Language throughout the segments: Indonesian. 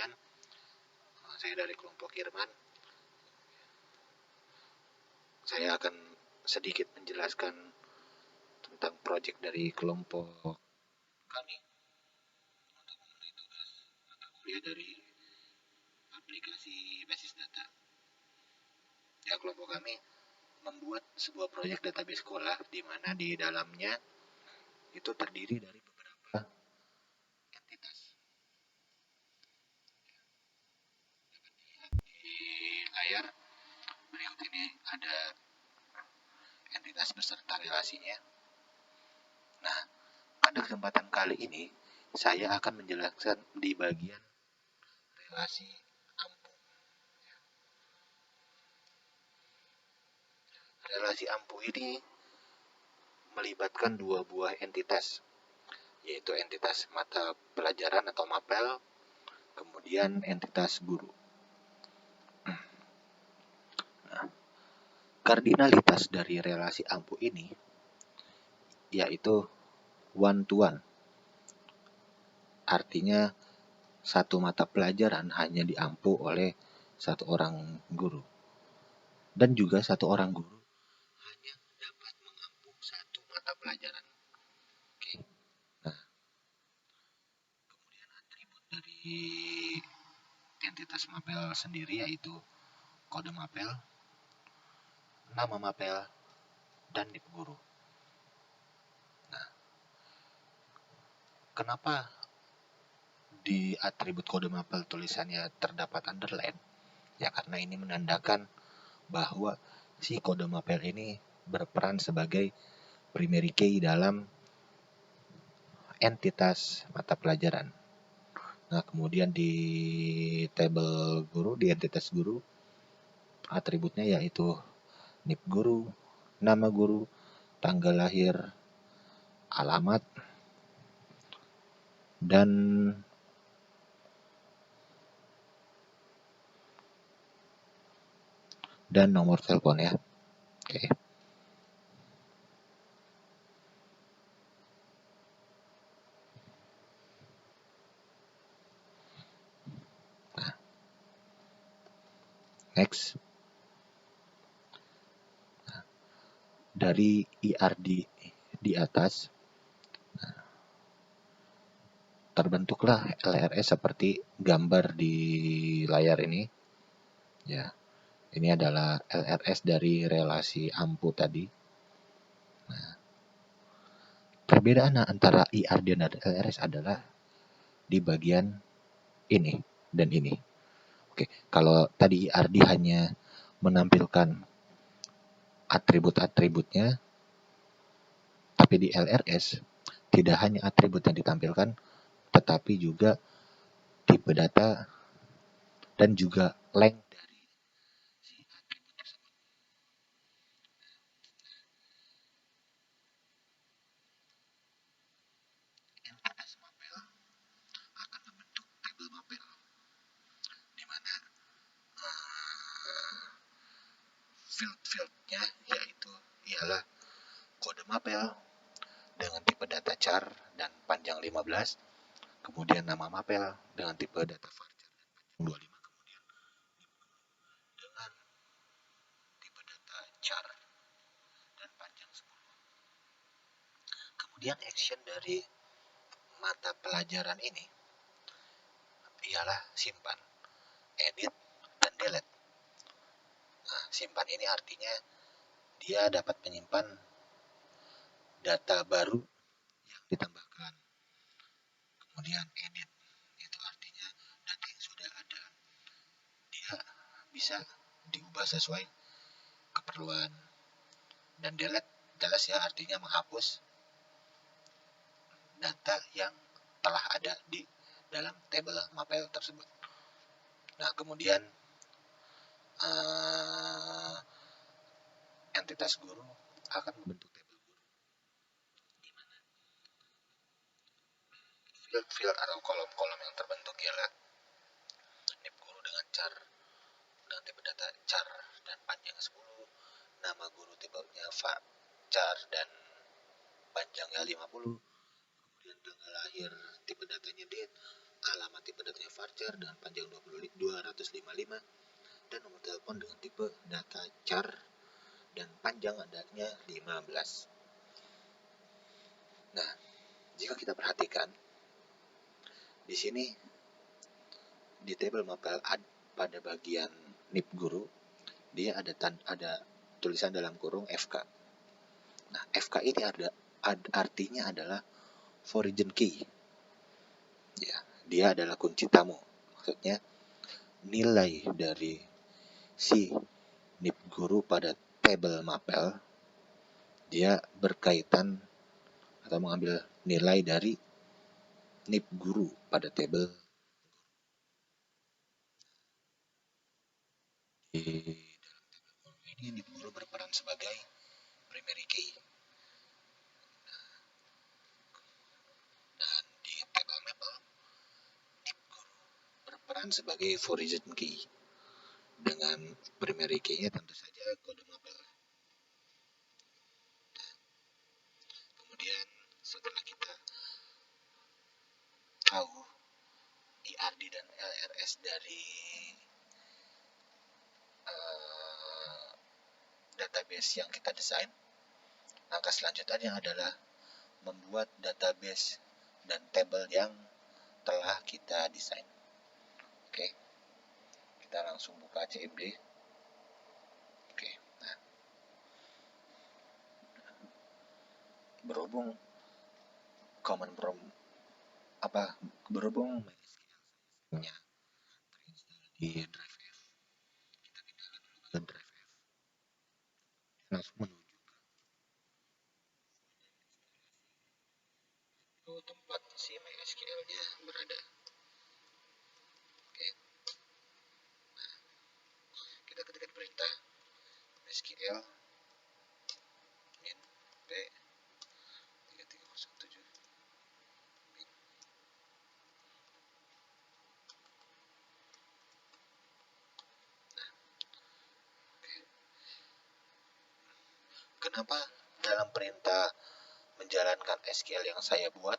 sekalian, saya dari kelompok Irman. Saya akan sedikit menjelaskan tentang proyek dari kelompok kami untuk memenuhi tugas mata kuliah dari aplikasi basis data. Ya, kelompok kami membuat sebuah proyek database sekolah di mana di dalamnya itu terdiri dari beberapa entitas. Di layar berikut ini ada entitas beserta relasinya. Nah, pada kesempatan kali ini saya akan menjelaskan di bagian relasi ampu. Relasi ampu ini melibatkan dua buah entitas, yaitu entitas mata pelajaran atau mapel, kemudian entitas guru. Nah, kardinalitas dari relasi ampu ini yaitu one to one. Artinya satu mata pelajaran hanya diampu oleh satu orang guru. Dan juga satu orang guru hanya dapat mengampu satu mata pelajaran. Oke. Nah, kemudian atribut dari entitas mapel sendiri yaitu kode mapel, nama mapel, dan nip guru. Nah, kenapa di atribut kode mapel tulisannya terdapat underline? Ya karena ini menandakan bahwa si kode mapel ini berperan sebagai primary key dalam entitas mata pelajaran. Nah, kemudian di tabel guru, di entitas guru, atributnya yaitu nip guru, nama guru, tanggal lahir, alamat, dan nomor telepon ya. Oke. Nah, next. Nah, dari IRD di atas, terbentuklah LRS seperti gambar di layar ini. Ya, ini adalah LRS dari relasi ampu tadi. Nah, perbedaan antara IRD dan LRS adalah di bagian ini dan ini. Oke, kalau tadi IRD hanya menampilkan atribut-atributnya, tapi di LRS tidak hanya atribut yang ditampilkan, tetapi juga tipe data dan juga length dari si atribut tersebut. Entitas mapel akan membentuk tabel mapel, di mana field-fieldnya yaitu ialah kode mapel dengan tipe data char dan panjang 15, kemudian nama mapel dengan tipe data varchar dan panjang 25, kemudian dengan tipe data char dan panjang 10. Kemudian action dari mata pelajaran ini ialah simpan, edit, dan delete. Nah, simpan ini artinya dia dapat menyimpan data baru yang ditambahkan. Kemudian edit itu artinya data yang sudah ada dia bisa diubah sesuai keperluan. Dan delete ya artinya menghapus data yang telah ada di dalam tabel mapel tersebut. Nah, kemudian entitas guru akan membentuk tabel guru, di mana field atau kolom-kolom yang terbentuk ialah nip guru dengan char dengan tipe data char dan panjang 10, nama guru tipenya char dan panjangnya 50, kemudian tanggal lahir tipe datanya date, alamat tipe datanya varchar dengan panjang 255, dan nomor telepon dengan tipe data char dan panjang adanya 15. Nah, jika kita perhatikan di sini di tabel mapel pada bagian NIP guru, dia ada tulisan dalam kurung FK. Nah, FK ini artinya adalah foreign key. Ya, dia adalah kunci tamu. Maksudnya nilai dari si NIP guru pada tabel mapel dia berkaitan atau mengambil nilai dari NIP guru pada tabel. Di dalam tabel ini NIP guru berperan sebagai primary key. Dan di tabel mapel NIP guru berperan sebagai foreign key. Dengan primary key-nya tentu saja kode mapel. Kemudian setelah kita tahu IRD dan LRS dari database yang kita desain, langkah selanjutnya adalah membuat database dan tabel yang telah kita desain. Oke, kita langsung buka CMD. Oke, nah, berhubung common from berhubung MySQL terinstall di drive F, kita pindahkan dulu ke drive F, langsung menuju ke tempat si MySQL-nya berada. Oke, nah, kita ketikkan perintah MySQL min p 3307. Kenapa dalam perintah menjalankan SQL yang saya buat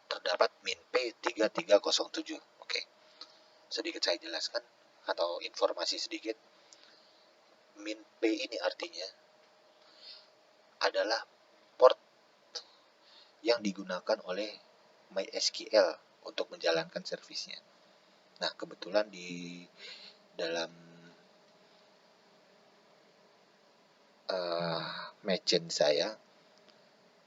terdapat min P3307? Oke, sedikit saya jelaskan atau informasi sedikit. Min P ini artinya adalah port yang digunakan oleh MySQL untuk menjalankan servisnya. Nah, kebetulan di dalam machine saya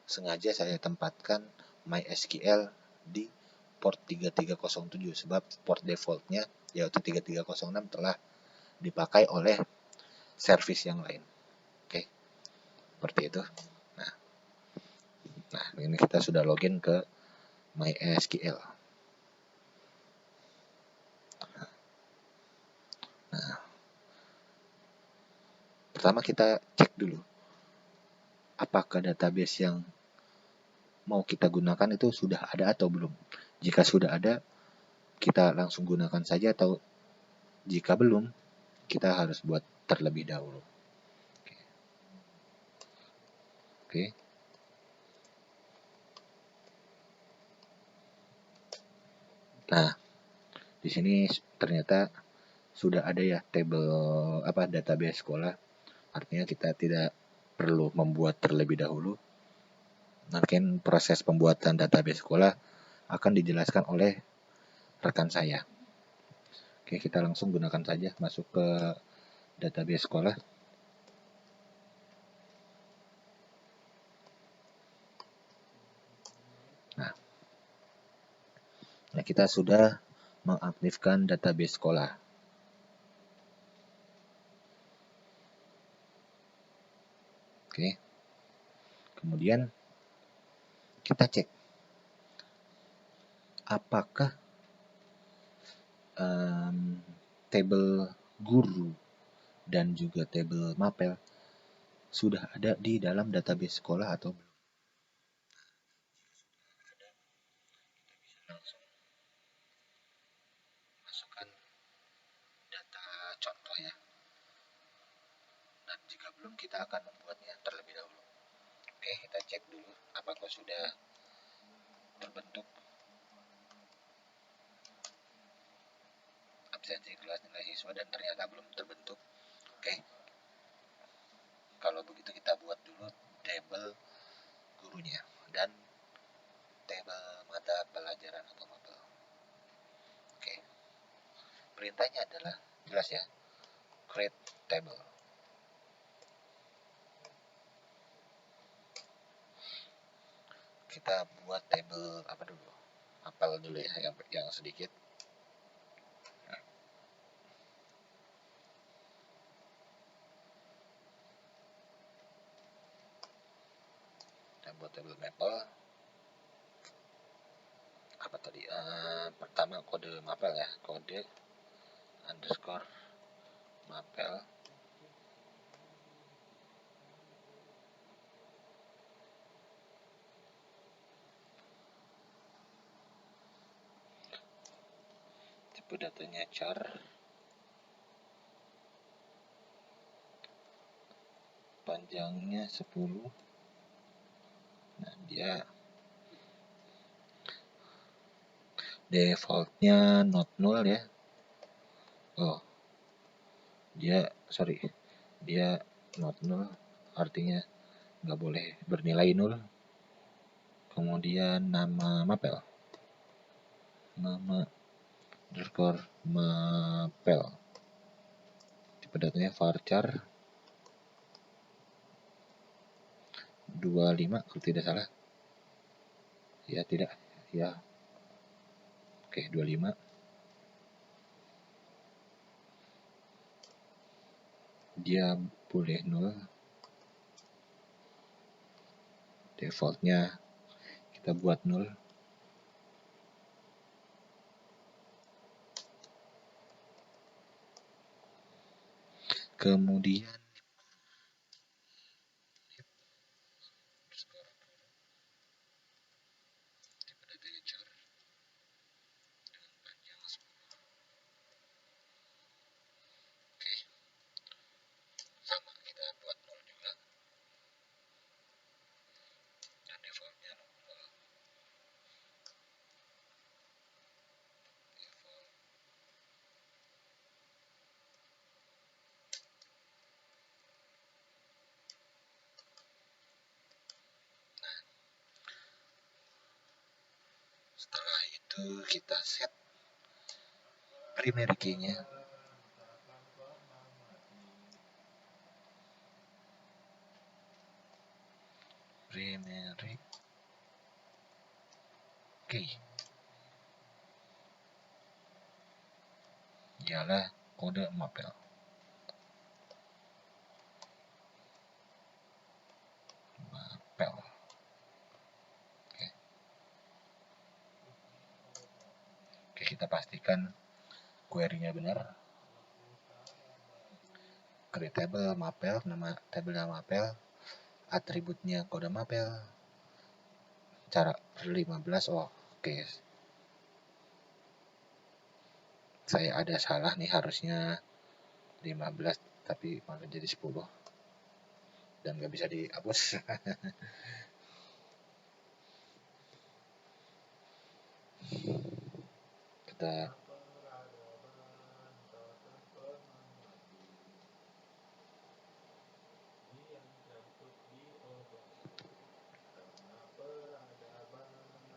sengaja saya tempatkan MySQL di port 3307 sebab port defaultnya yaitu 3306 telah dipakai oleh service yang lain. Oke, seperti itu. Nah, ini kita sudah login ke MySQL. Nah, pertama kita cek dulu apakah database yang mau kita gunakan itu sudah ada atau belum. Jika sudah ada, kita langsung gunakan saja, atau jika belum, kita harus buat terlebih dahulu. Oke. Nah, di sini ternyata sudah ada ya tabel database sekolah. Artinya kita tidak perlu membuat terlebih dahulu. Mungkin proses pembuatan database sekolah akan dijelaskan oleh rekan saya. Oke, kita langsung gunakan saja, masuk ke database sekolah. Nah, kita sudah mengaktifkan database sekolah. Oke. Kemudian kita cek apakah tabel guru dan juga tabel mapel sudah ada di dalam database sekolah atau belum. Langsung masukkan data contohnya, dan jika belum kita akan membuatnya terlebih dahulu. Oke, kita cek dulu apakah sudah terbentuk. absensi kelas, nilai siswa, dan ternyata belum terbentuk. Oke, kalau begitu kita buat dulu tabel gurunya dan tabel mata pelajaran atau mapel. Oke, perintahnya adalah jelas ya, create table. Kita buat table apa dulu? Mapel dulu ya, yang sedikit. Kita buat table mapel. Apa tadi? Pertama kode mapel ya, kode underscore mapel. Tipe datanya char. Panjangnya 10. Nah, dia defaultnya not null ya. Oh, dia not null, artinya nggak boleh bernilai nol. Kemudian nama mapel, nama underscore mapel, tipe datanya varchar 25 kalau tidak salah ya, tidak ya. Oke, 25. Dia boleh nol, defaultnya kita buat nol. Kemudian sama, kita buat nol juga dan defaultnya nol. Setelah itu kita set primary key-nya. Primary key ialah kode mapel. Oke, kita pastikan query-nya benar. Create table mapel, nama tabelnya mapel, atributnya kode mapel, cara 15. Oh, oke. Saya ada salah nih, harusnya 15 tapi malah jadi 10 dan nggak bisa dihapus.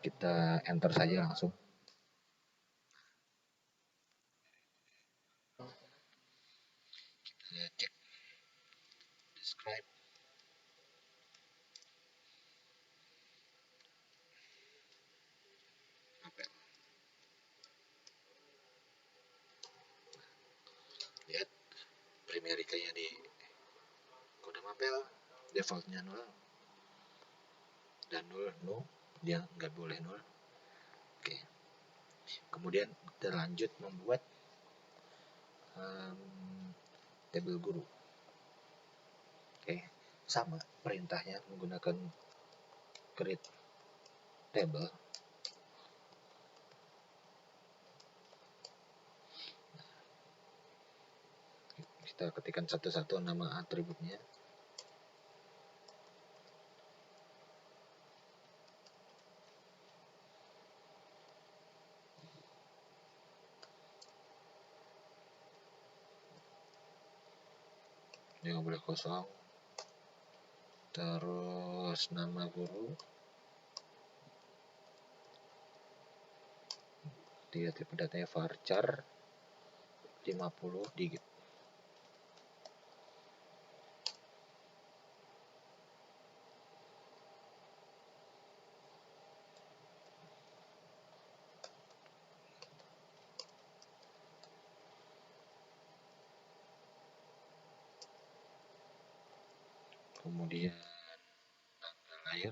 Kita enter saja langsung. Kita cek describe. Mapel. Lihat primary key-nya di kode mapel, defaultnya 0 dan 0 no, dia nggak boleh 0. Oke, kemudian kita lanjut membuat tabel guru. Oke, sama perintahnya menggunakan create table. Kita ketikkan satu-satu nama atributnya. nggak boleh kosong. Terus nama guru, dia tipe datanya varchar 50 digit. Kemudian tanggal lahir,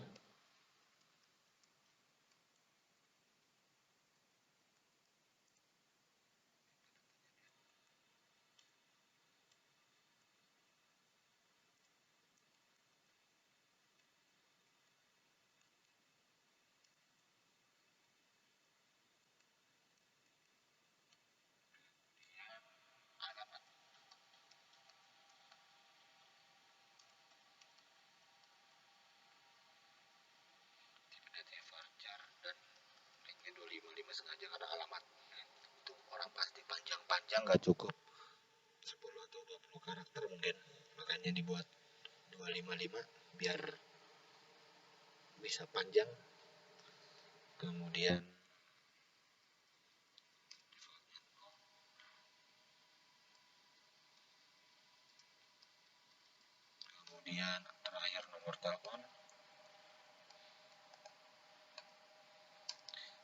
datanya varchar, dan linknya 255 sengaja karena alamat itu orang pasti panjang-panjang nggak cukup 10 atau 20 karakter mungkin, makanya dibuat 255 biar bisa panjang. Kemudian terakhir nomor telepon,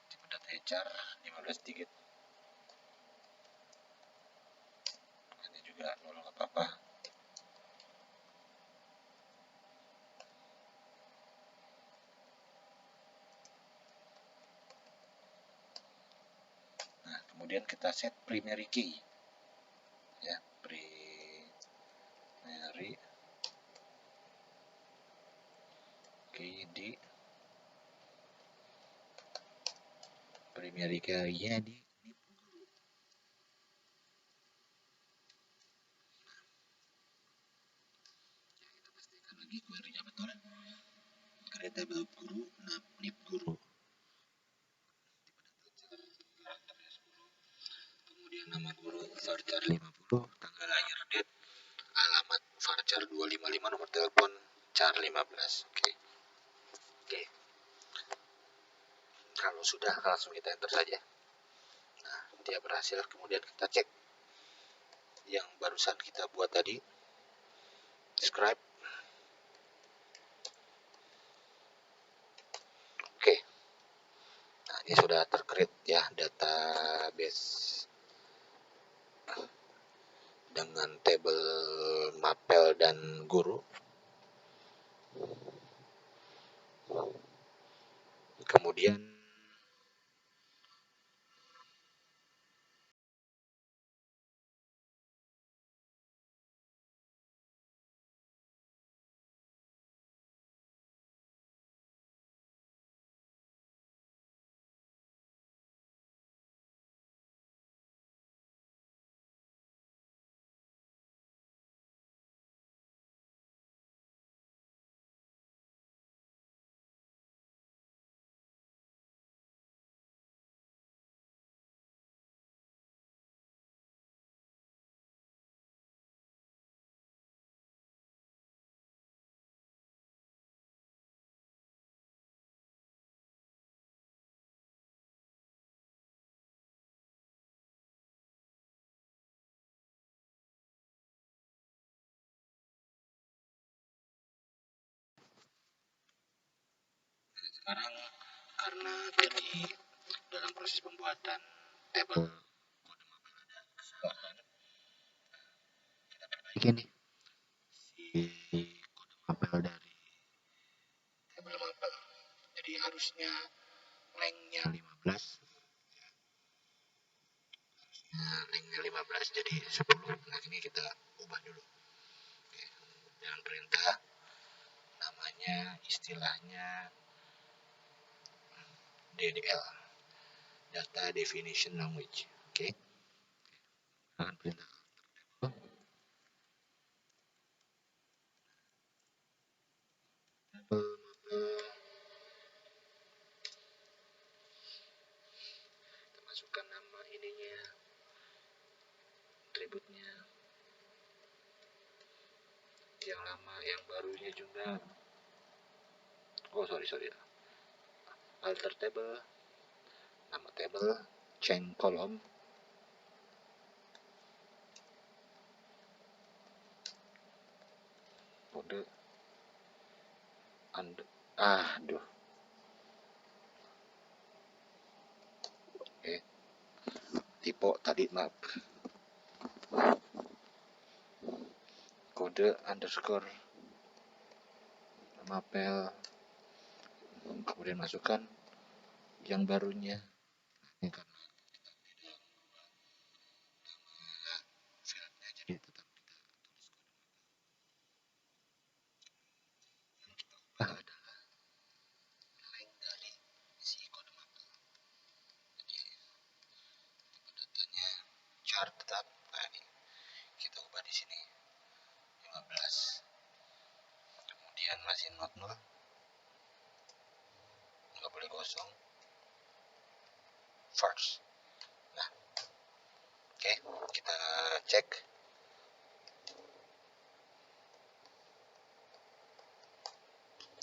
tipe data char 15 digit, ini juga nol nggak apa-apa. Nah, kemudian kita set primary key ya, primary key di primary key-nya di lagi query-nya betul, create table guru, nip guru, kemudian nama guru varchar 50, tanggal lahir date, alamat varchar 255, nomor telepon char 15. Oke. Kalau sudah langsung kita enter saja. Nah, dia berhasil. Kemudian kita cek yang barusan kita buat tadi, describe. Oke. Nah, ini sudah tercreate ya, database dengan tabel mapel dan guru. Kemudian sekarang karena tadi dalam proses pembuatan tabel kode mapel ada kesalahan, kita perbaiki nih si kode mapel dari tabel mapel. Jadi harusnya lengthnya 15, lengthnya 15 jadi 10. Nah, ini kita ubah dulu. Oke. Dengan perintah namanya istilahnya DDL, Data Definition Language. Oke. Dengan perintah tabel mapel, kita masukkan nama ininya, atributnya. yang barunya juga, oh sorry, alter table, nama table, change column, kode aduh, tipe tadi, maaf, kode underscore mapel, kemudian masukkan yang barunya. Ini karena fieldnya, jadi tetap kita ubah adalah length dari si kode mapel. Jadi datanya chart tetap, nah ini kita ubah di sini 15, kemudian masih not 0, nggak boleh kosong, first. Nah, oke, kita cek.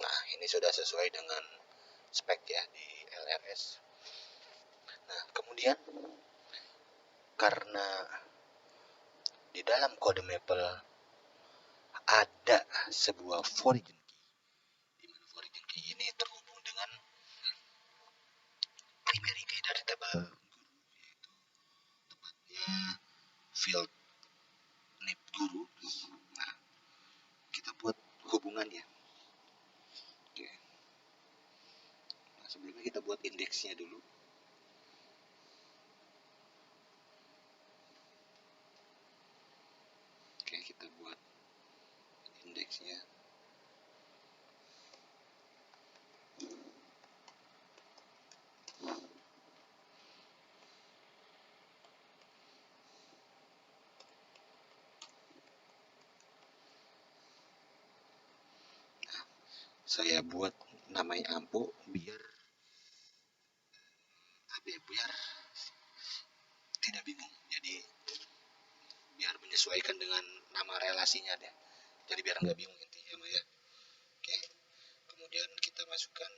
Nah, ini sudah sesuai dengan spek ya di LRS. Nah, kemudian karena di dalam kode maple ada sebuah origin key, di mana origin key ini terhubung dengan primary key dari tabel guru, yaitu tepatnya field nip guru. Nah, kita buat hubungannya. Oke. Nah, sebelumnya kita buat indeksnya dulu. Oke, kita buat indeksnya. Saya buat namanya ampo biar tidak bingung. Jadi biar menyesuaikan dengan nama relasinya deh. Jadi biar nggak bingung intinya mah ya. Oke. Kemudian kita masukkan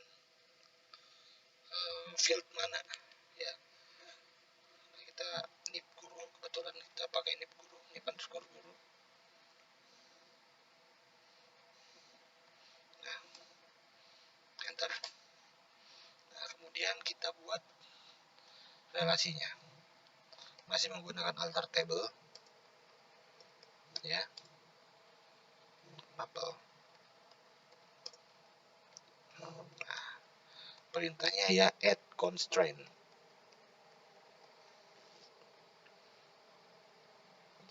field mana ya. Nah, kita nip guru, kebetulan kita pakai nip guru, nip underscore guru. Nah, enter. Nah, kemudian kita buat relasinya. Masih menggunakan alter table ya. Mapel. Nah, perintahnya ya add constraint.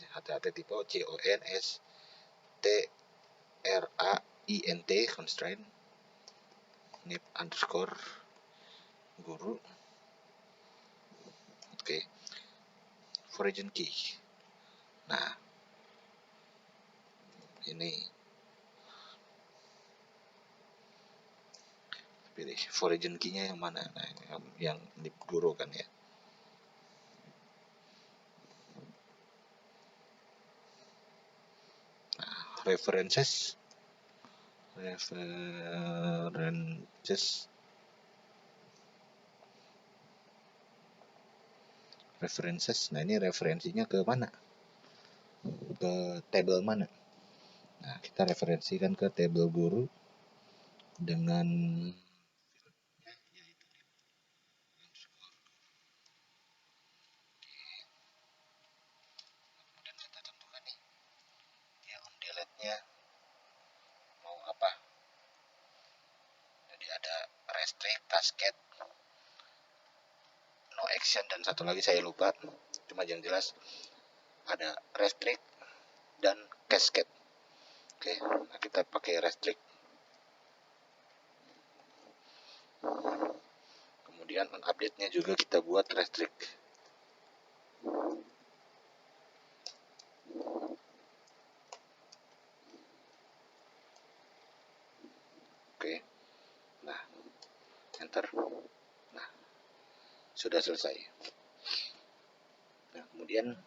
Hati-hati tipe CONSTRAINT constraint nip underscore guru. Oke, origin key. Nah, ini pilih origin key-nya yang mana. Nah, yang nip guru kan ya. Nah, references. Nah, ini referensinya ke mana? Ke table mana? Nah, kita referensikan ke table guru dengan kemudian kita tentukan nih yang delete-nya mau apa. Jadi ada restrict, cascade, no action, dan satu lagi saya lupa. Cuma yang jelas ada restrict dan cascade. Oke, nah kita pakai restrict. Kemudian update-nya juga kita buat restrict. Oke, nah enter. Nah, sudah selesai. Nah, kemudian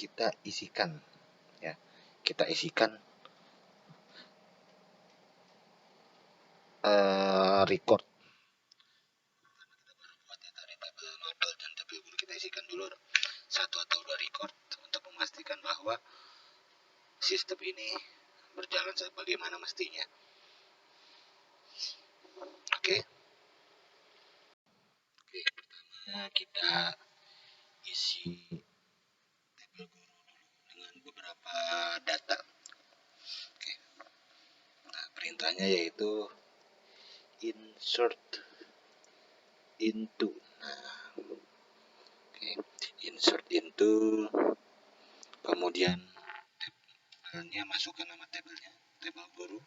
kita isikan ya. Kita isikan record. Buat ya dari tabel label dan tabel guru, kita isikan dulu 1 atau 2 record untuk memastikan bahwa sistem ini berjalan sebagaimana mestinya. Oke. Pertama kita isi tabel guru dulu dengan beberapa data. Oke. Nah, perintahnya yaitu insert into. Nah, oke. Insert into, kemudian tabelnya, masukkan nama tabelnya, tabel guru.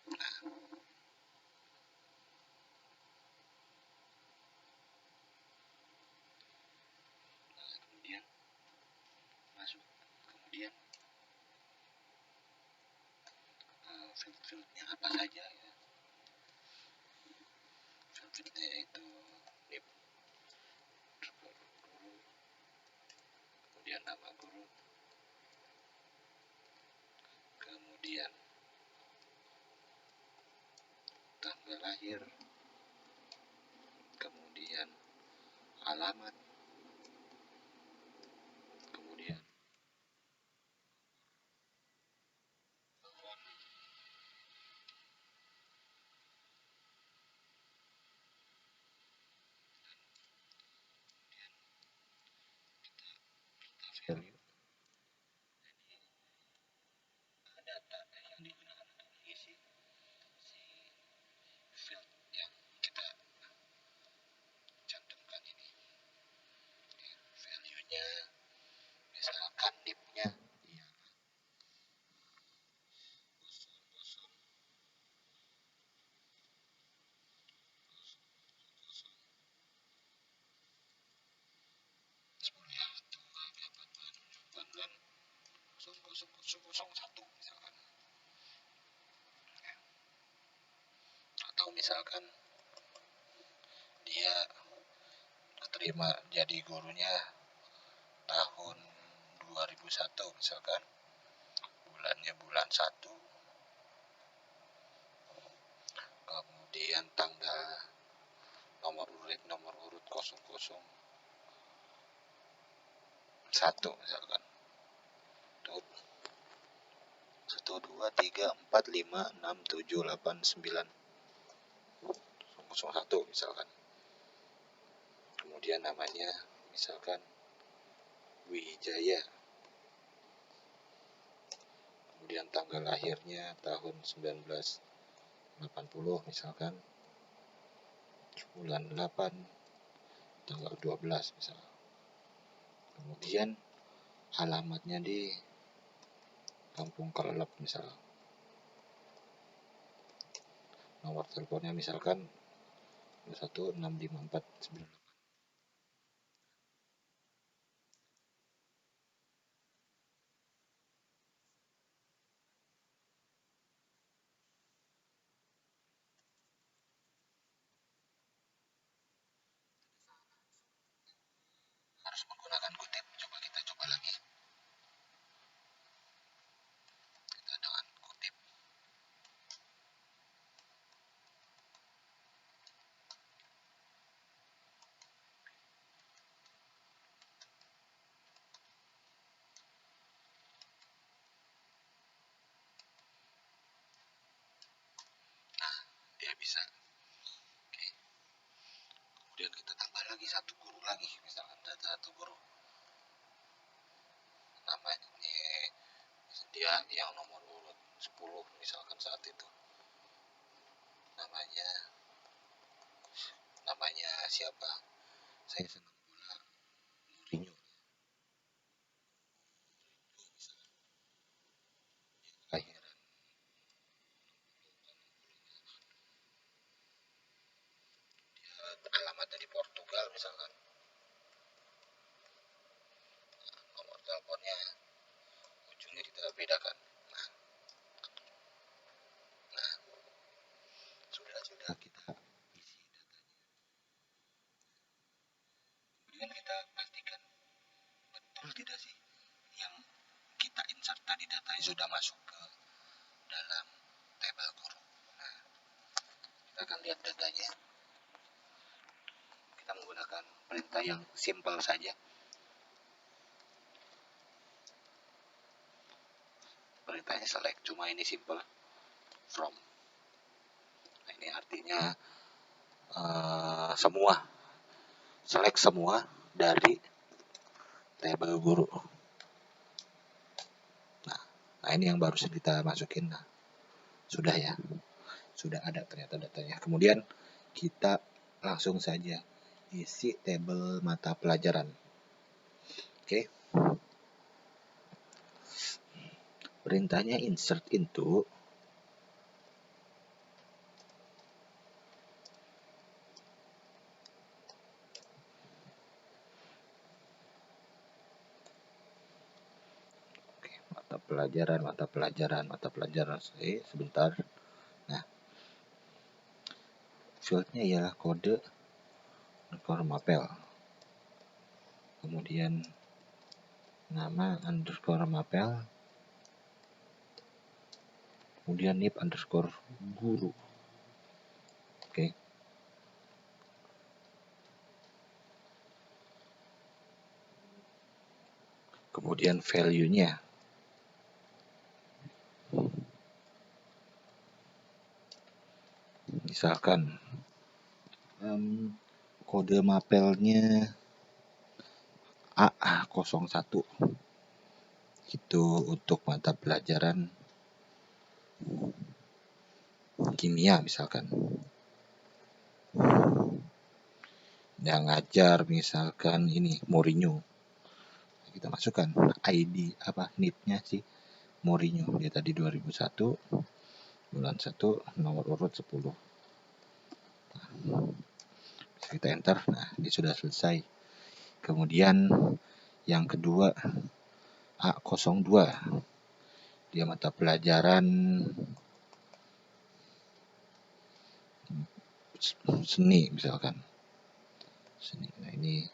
Nah, kemudian masuk, kemudian field-fieldnya apa saja ya. Field-fieldnya yaitu nip guru, kemudian nama guru, kemudian tanggal lahir, kemudian alamat, kemudian value. Data yang digunakan untuk mengisi si field yang kita cantumkan ini. Value-nya misalkan nip-nya iya 10 ya, 0001 misalkan. Atau misalkan dia keterima jadi gurunya tahun 2001 misalkan, bulannya bulan 1, kemudian tanggal, nomor urut 001 misalkan. 1 2 3 4 5 6 7 8 9 01 misalkan. Kemudian namanya misalkan Wijaya. Kemudian tanggal lahirnya tahun 1980 misalkan, bulan 8 tanggal 12 misalkan. Kemudian alamatnya di Kampung Kelelep misalkan. Nomor teleponnya misalkan 2165498. Harus menggunakan kutip. Coba kita coba lagi. Kita dengan kutip. Nah, dia bisa. Oke. Kemudian kita tambah lagi satu guru lagi, misalkan satu guru. Namanya dia yang nomor urut 10 misalkan saat itu. Namanya siapa? Saya senang bola, Mourinho. Lahiran alamatnya di Portugal misalkan. Nomor teleponnya ujungnya kita bedakan. Nah, sudah kita isi datanya. Kemudian kita pastikan betul tidak sih sudah masuk ke dalam tabel guru. Nah, kita akan lihat datanya. Kita menggunakan perintah yang simple saja. Perintahnya select, cuma ini simple from. Nah, ini artinya semua, select semua dari tabel guru. Nah, ini yang baru kita masukin. Nah, sudah ya, sudah ada ternyata datanya. Kemudian kita langsung saja isi tabel mata pelajaran. Oke. Perintahnya insert into. Mata pelajaran. Sebentar. Nah, fieldnya ialah kode underscore mapel. Kemudian nama underscore mapel. Kemudian nip underscore guru. Oke. Kemudian value-nya. Misalkan kode mapelnya A01. Itu untuk mata pelajaran kimia misalkan. Yang ngajar misalkan ini Mourinho. Kita masukkan ID NIP-nya sih Mourinho. Dia tadi 2001 bulan 1 nomor urut 10. Nah, kita enter. Nah, ini sudah selesai. Kemudian yang kedua A02. Dia mata pelajaran seni misalkan. Seni. Nah, ini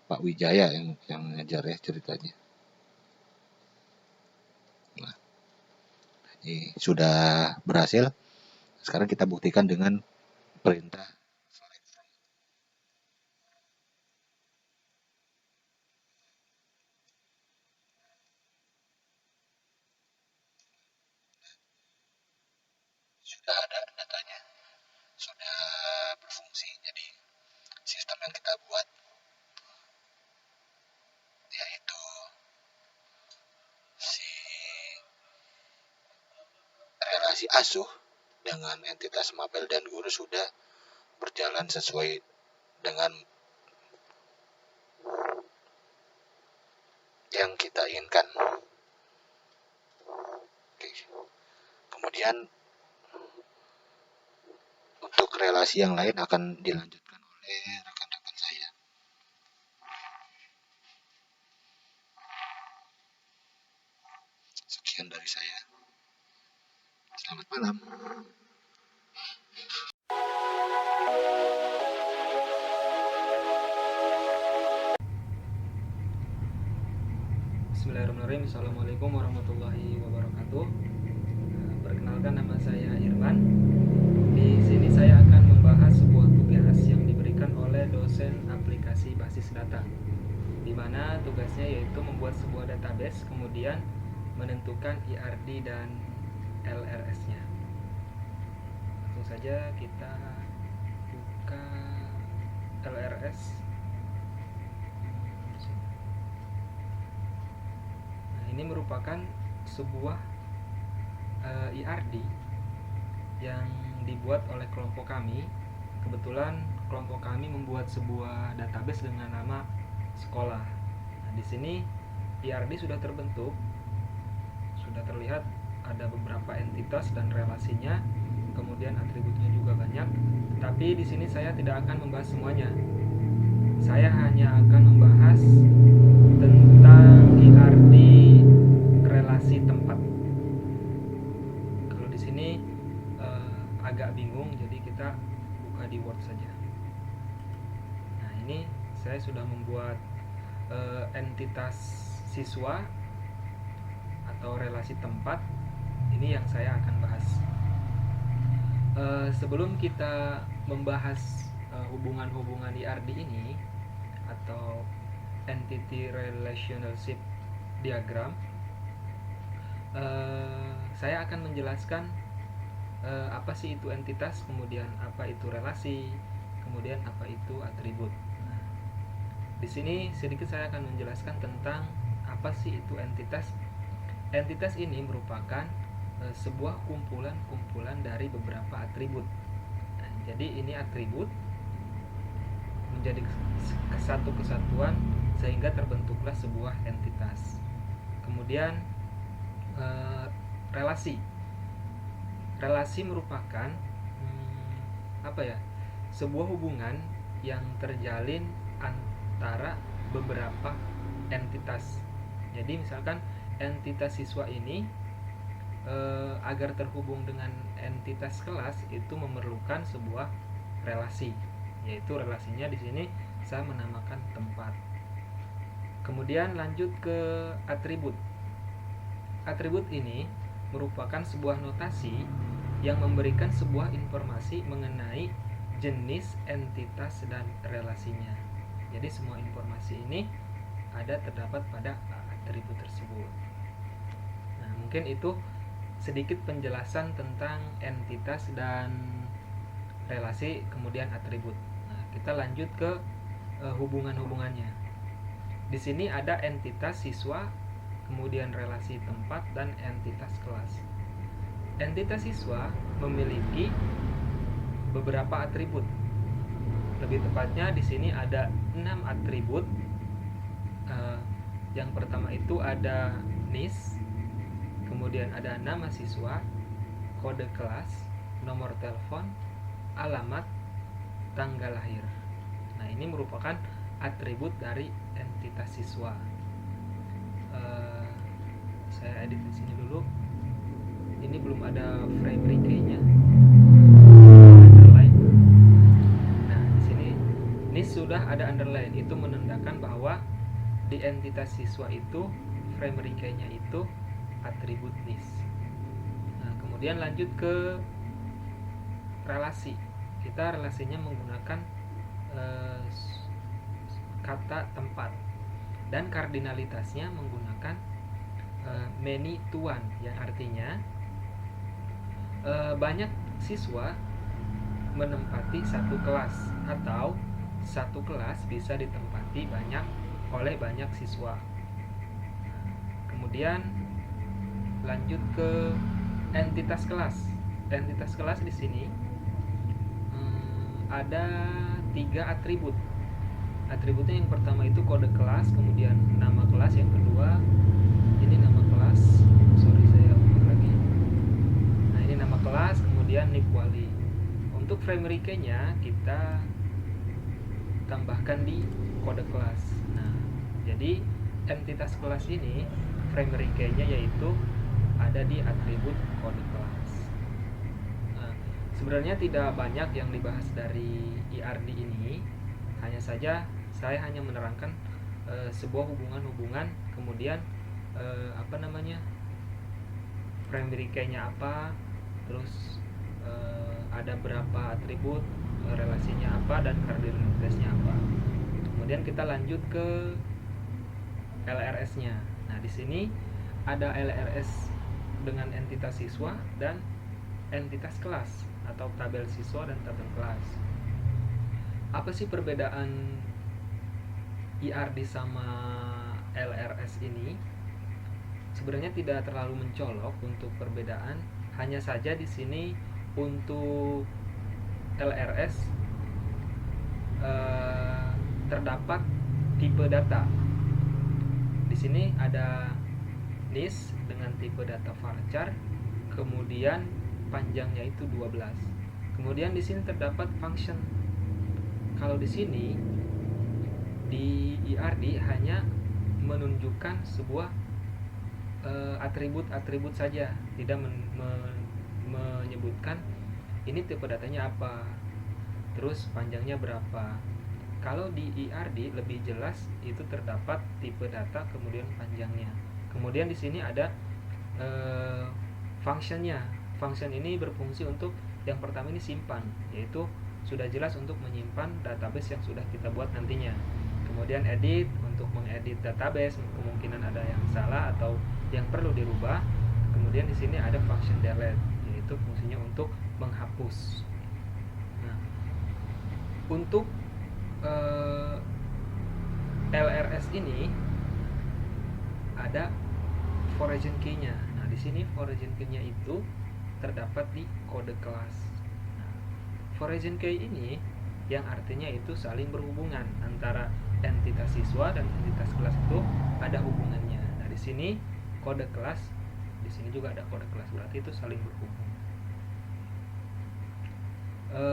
Pak Wijaya yang ngajar ya ceritanya. Nah, ini sudah berhasil. Sekarang kita buktikan dengan perintah select from. Sudah ada datanya, sudah berfungsi. Jadi sistem yang kita buat yaitu si relasi asuh dengan entitas mapel dan guru sudah berjalan sesuai dengan yang kita inginkan. Oke. Kemudian untuk relasi yang lain akan dilanjutkan oleh rekan-rekan saya. Sekian dari saya. Selamat malam. Bismillahirrahmanirrahim. Assalamualaikum warahmatullahi wabarakatuh. Perkenalkan, nama saya Irfan. Di sini saya akan membahas sebuah tugas yang diberikan oleh dosen aplikasi basis data, di mana tugasnya yaitu membuat sebuah database, kemudian menentukan IRD dan LRS-nya. Langsung saja kita buka LRS. Ini merupakan sebuah IRD yang dibuat oleh kelompok kami. Kebetulan kelompok kami membuat sebuah database dengan nama sekolah. Nah, di sini IRD sudah terbentuk, sudah terlihat ada beberapa entitas dan relasinya, kemudian atributnya juga banyak. Tapi di sini saya tidak akan membahas semuanya. Saya hanya akan membahas tentang IRD relasi tempat. Kalau di sini agak bingung, jadi kita buka di Word saja. Nah, ini saya sudah membuat entitas siswa atau relasi tempat, ini yang saya akan bahas. Sebelum kita membahas hubungan-hubungan IRD ini atau Entity Relationship Diagram, saya akan menjelaskan apa sih itu entitas, kemudian apa itu relasi, kemudian apa itu atribut. Nah, di sini sedikit saya akan menjelaskan tentang apa sih itu entitas. Entitas ini merupakan sebuah kumpulan-kumpulan dari beberapa atribut. Nah, jadi ini atribut menjadi satu kesatuan sehingga terbentuklah sebuah entitas. Kemudian relasi merupakan sebuah hubungan yang terjalin antara beberapa entitas. Jadi misalkan entitas siswa ini agar terhubung dengan entitas kelas itu memerlukan sebuah relasi, yaitu relasinya di sini saya menamakan tempat. Kemudian lanjut ke atribut. Atribut ini merupakan sebuah notasi yang memberikan sebuah informasi mengenai jenis entitas dan relasinya. Jadi semua informasi ini terdapat pada atribut tersebut. Nah, mungkin itu sedikit penjelasan tentang entitas dan relasi, kemudian atribut. Nah, kita lanjut ke hubungan-hubungannya. Di sini ada entitas siswa, kemudian relasi tempat, dan entitas kelas. Entitas siswa memiliki beberapa atribut. Lebih tepatnya di sini ada 6 atribut. Yang pertama itu ada NIS, kemudian ada nama siswa, kode kelas, nomor telepon, alamat, tanggal lahir. Nah, ini merupakan atribut dari entitas siswa. Saya edit di sini dulu. Ini belum ada primary key-nya. Underline. Nah, di sini ini sudah ada underline. Itu menandakan bahwa di entitas siswa itu primary key-nya itu atribut NIS. Nah, kemudian lanjut ke relasi. Kita relasinya menggunakan kata tempat, dan kardinalitasnya menggunakan many to one, yang artinya banyak siswa menempati satu kelas, atau satu kelas bisa ditempati oleh banyak siswa. Kemudian lanjut ke entitas kelas. Entitas kelas di sini ada 3 atribut. Atributnya yang pertama itu kode kelas, kemudian nama kelas, yang kedua ini nama kelas. Saya ulang lagi. Nah, ini nama kelas, kemudian nip wali. Untuk primary key-nya kita tambahkan di kode kelas. Nah, jadi entitas kelas ini primary key-nya yaitu ada di atribut kode kelas. Nah, sebenarnya tidak banyak yang dibahas dari IRD ini, hanya saja saya hanya menerangkan sebuah hubungan-hubungan, kemudian primary key-nya apa, terus ada berapa atribut, relasinya apa, dan kardinalitasnya apa. Kemudian kita lanjut ke LRS-nya. Nah, di sini ada LRS dengan entitas siswa dan entitas kelas, atau tabel siswa dan tabel kelas. Apa sih perbedaan IRD sama LRS ini? Sebenarnya tidak terlalu mencolok untuk perbedaan, hanya saja di sini untuk LRS terdapat tipe data. Di sini ada NIS dengan tipe data varchar, kemudian panjangnya itu 12. Kemudian di sini terdapat function. Kalau di sini di IRD hanya menunjukkan sebuah atribut-atribut saja, tidak menyebutkan ini tipe datanya apa, terus panjangnya berapa. Kalau di IRD lebih jelas, itu terdapat tipe data kemudian panjangnya. Kemudian di sini ada eh, functionnya. Function ini berfungsi untuk yang pertama ini simpan, yaitu sudah jelas untuk menyimpan database yang sudah kita buat nantinya. Kemudian edit, untuk mengedit database, kemungkinan ada yang salah atau yang perlu dirubah. Kemudian di sini ada function delete, yaitu fungsinya untuk menghapus. Nah, untuk LRS ini ada foreign key-nya. Nah, di sini foreign key-nya itu terdapat di kode kelas. Nah, foreign key ini yang artinya itu saling berhubungan antara entitas siswa dan entitas kelas itu ada hubungannya. Nah, di sini kode kelas, di sini juga ada kode kelas, berarti itu saling berhubung.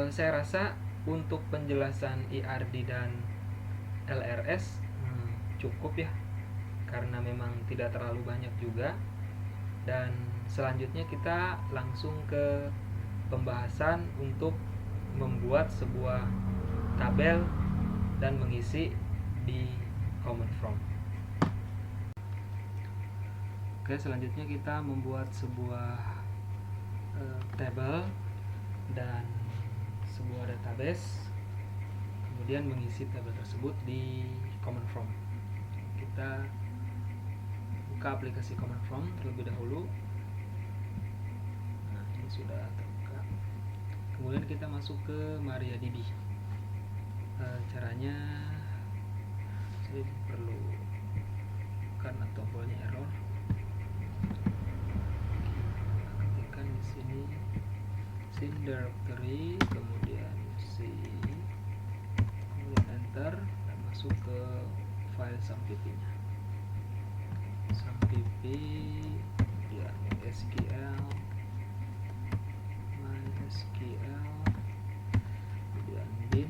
Saya rasa untuk penjelasan IRD dan LRS cukup ya, karena memang tidak terlalu banyak juga. Dan selanjutnya kita langsung ke pembahasan untuk membuat sebuah tabel dan mengisi di command from. Oke, selanjutnya kita membuat sebuah tabel dan sebuah database, kemudian mengisi tabel tersebut di command from. Kita buka aplikasi command from terlebih dahulu. Nah, ini sudah terbuka. Kemudian kita masuk ke MariaDB. Caranya saya perlu, karena tombolnya error, ketikkan di sini sin directory, kemudian C, kemudian enter, dan masuk ke file sampp-nya. Sampp, ya, SQL, MySQL, kemudian bin,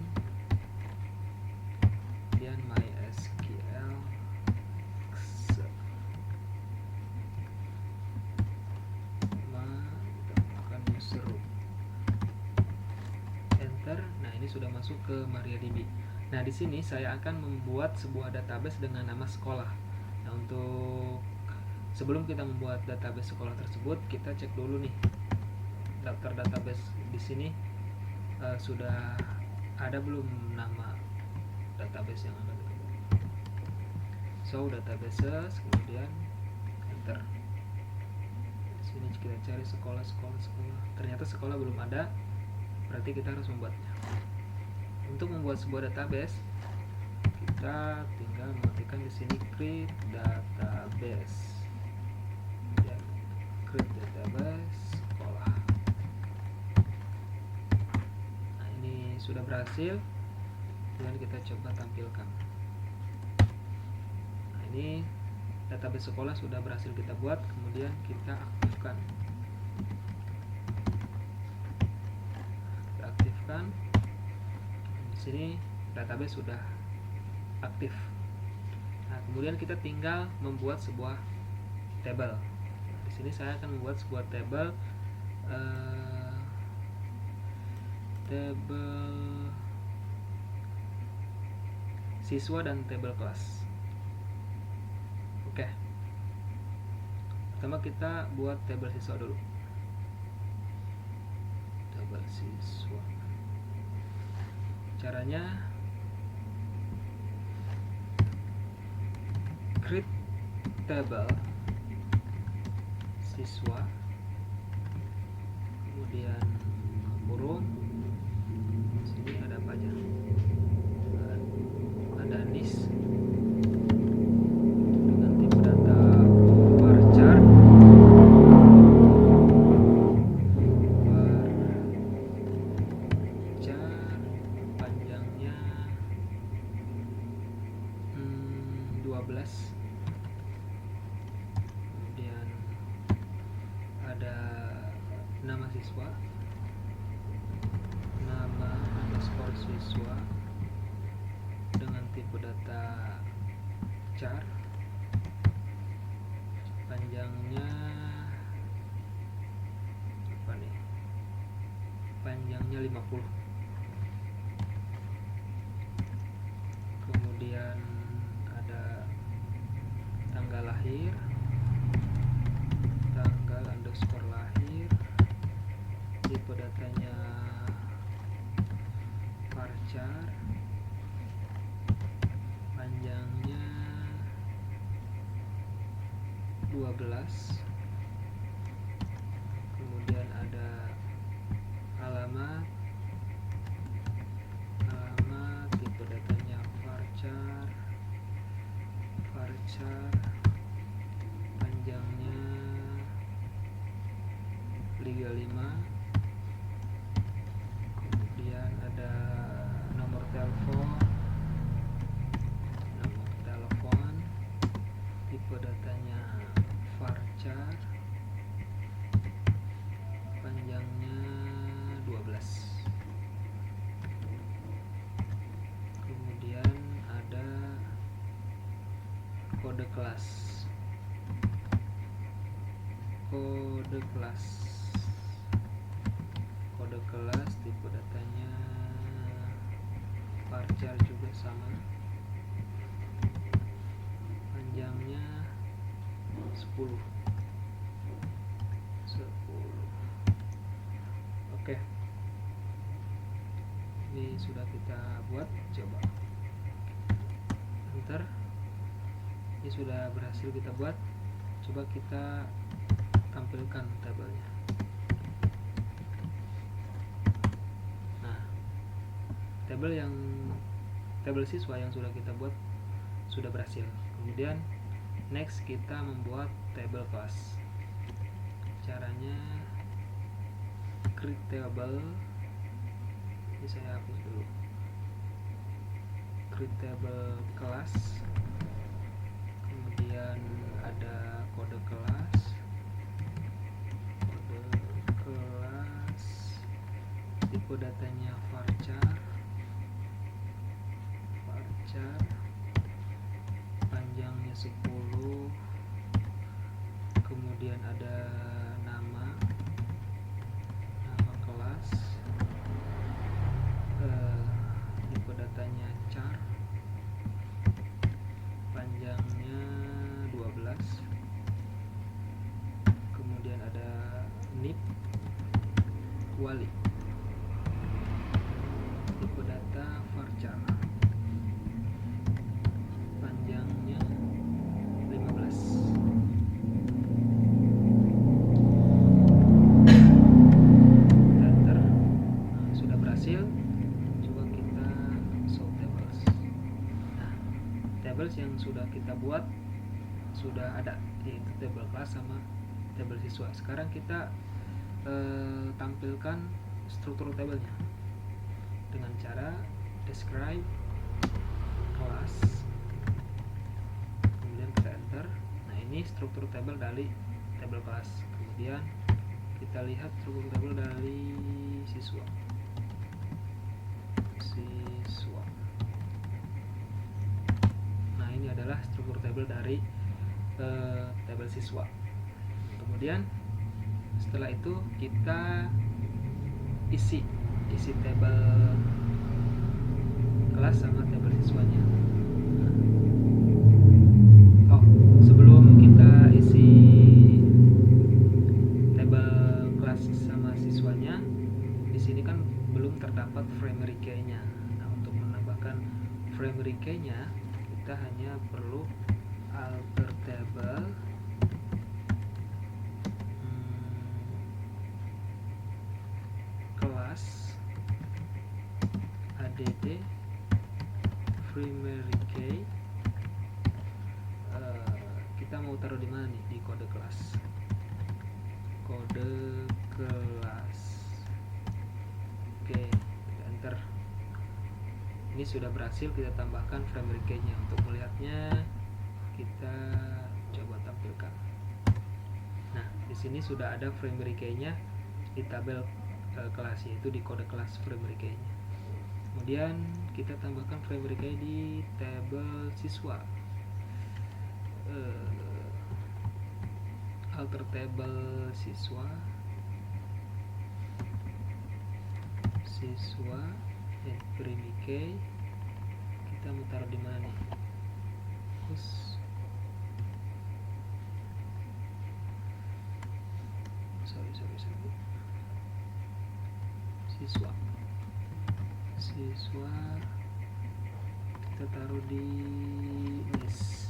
kemudian MySQL, kita user root, enter. Nah, ini sudah masuk ke MariaDB. Nah, di sini saya akan membuat sebuah database dengan nama sekolah. Nah, untuk sebelum kita membuat database sekolah tersebut, kita cek dulu nih daftar database di sini sudah ada belum nama database yang akan kita buat. So, databases, kemudian enter. Di sini kita cari sekolah. Ternyata sekolah belum ada, berarti kita harus membuatnya. Untuk membuat sebuah database, kita tinggal mengetikkan di sini create database. Dan create database sekolah. Nah, ini sudah berhasil. Kemudian kita coba tampilkan. Nah, ini database sekolah sudah berhasil kita buat. Kemudian kita aktifkan. Di sini database sudah aktif. Nah, kemudian kita tinggal membuat sebuah table. Nah, di sini saya akan membuat sebuah table siswa dan table kelas. Oke. Pertama kita buat table siswa dulu. Table siswa. Caranya create table siswa, kemudian kurung. Sini ada apa aja? Ada list dengan tipe data varchar, panjangnya 12. Kemudian ada nama siswa, nama underscore siswa dengan tipe data char, panjangnya apa nih? Panjangnya 50. Kemudian ada tanggal lahir, 12. Kemudian ada alamat tipe datanya varchar, panjangnya 35. Kemudian ada nomor telepon, tipe datanya varchar, panjangnya 12. Kemudian ada kode kelas, tipe datanya varchar juga sama, panjangnya 10. Oke, ini sudah kita buat. Coba enter. Ini sudah berhasil kita buat. Coba kita tampilkan tabelnya. Nah, tabel siswa yang sudah kita buat sudah berhasil. Kemudian next kita membuat tabel kelas. Caranya create table. Ini saya hapus dulu. Create table kelas. Kemudian ada kode kelas, tipe datanya varchar, panjangnya 10. Kemudian ada nama kelas, tipe datanya char, panjangnya 12. Kemudian ada nip wali, tipe data varchar, panjangnya 15. Enter. Nah, sudah berhasil. Coba kita show tables. Nah, tables yang sudah kita buat sudah ada, yaitu tabel kelas sama tabel siswa. Sekarang kita tampilkan struktur tabelnya dengan cara describe kelas, kemudian kita enter. Nah, ini struktur tabel dari tabel kelas. Kemudian kita lihat struktur tabel dari siswa. Nah, ini adalah struktur tabel dari tabel siswa. Kemudian setelah itu kita isi tabel kelas sama tabel siswanya. Sebelum kita isi tabel kelas sama siswanya, di sini kan belum terdapat primary key-nya. Nah, untuk menambahkan primary key-nya, kita hanya perlu alter table kelas add primary key. Kita mau taruh di mana nih? Di kode kelas. Oke, enter. Ini sudah berhasil kita tambahkan primary key-nya. Untuk melihatnya kita coba tampilkan. Nah, di sini sudah ada primary key-nya di tabel kelas, yaitu di kode kelas primary key-nya. Kemudian kita tambahkan primary key di tabel siswa. Alter table siswa dan primary key kita mau taruh di mana nih? Siswa kita taruh di list.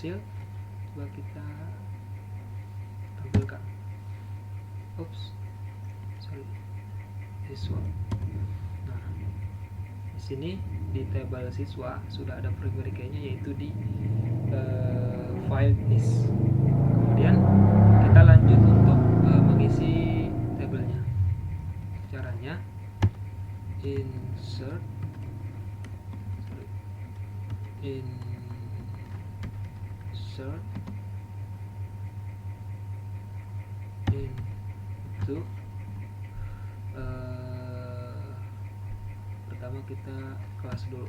berhasil. Coba kita tampilkan. Siswa. Nah, di sini di tabel siswa sudah ada primary key-nya, yaitu di file this. Kemudian kita lanjut untuk mengisi tabelnya. Caranya insert into pertama kita kelas dulu,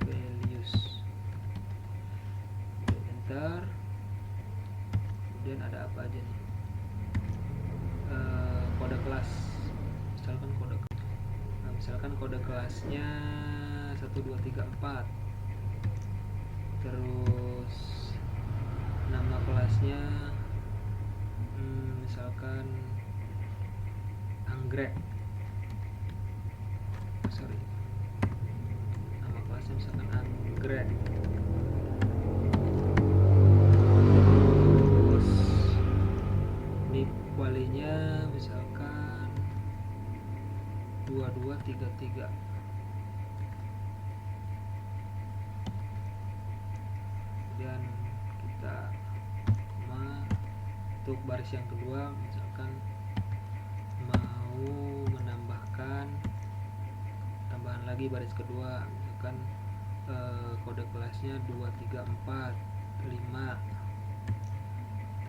values, enter. Kemudian ada apa aja nih, kode kelas, misalkan kode kelasnya 1 2 3 4. Terus nama kelasnya misalkan anggrek, nama kelasnya misalkan anggrek. Terus ini walinya misalkan 2233. Kemudian kita untuk baris yang kedua misalkan mau menambahkan tambahan lagi baris kedua, misalkan kode kelasnya 2345.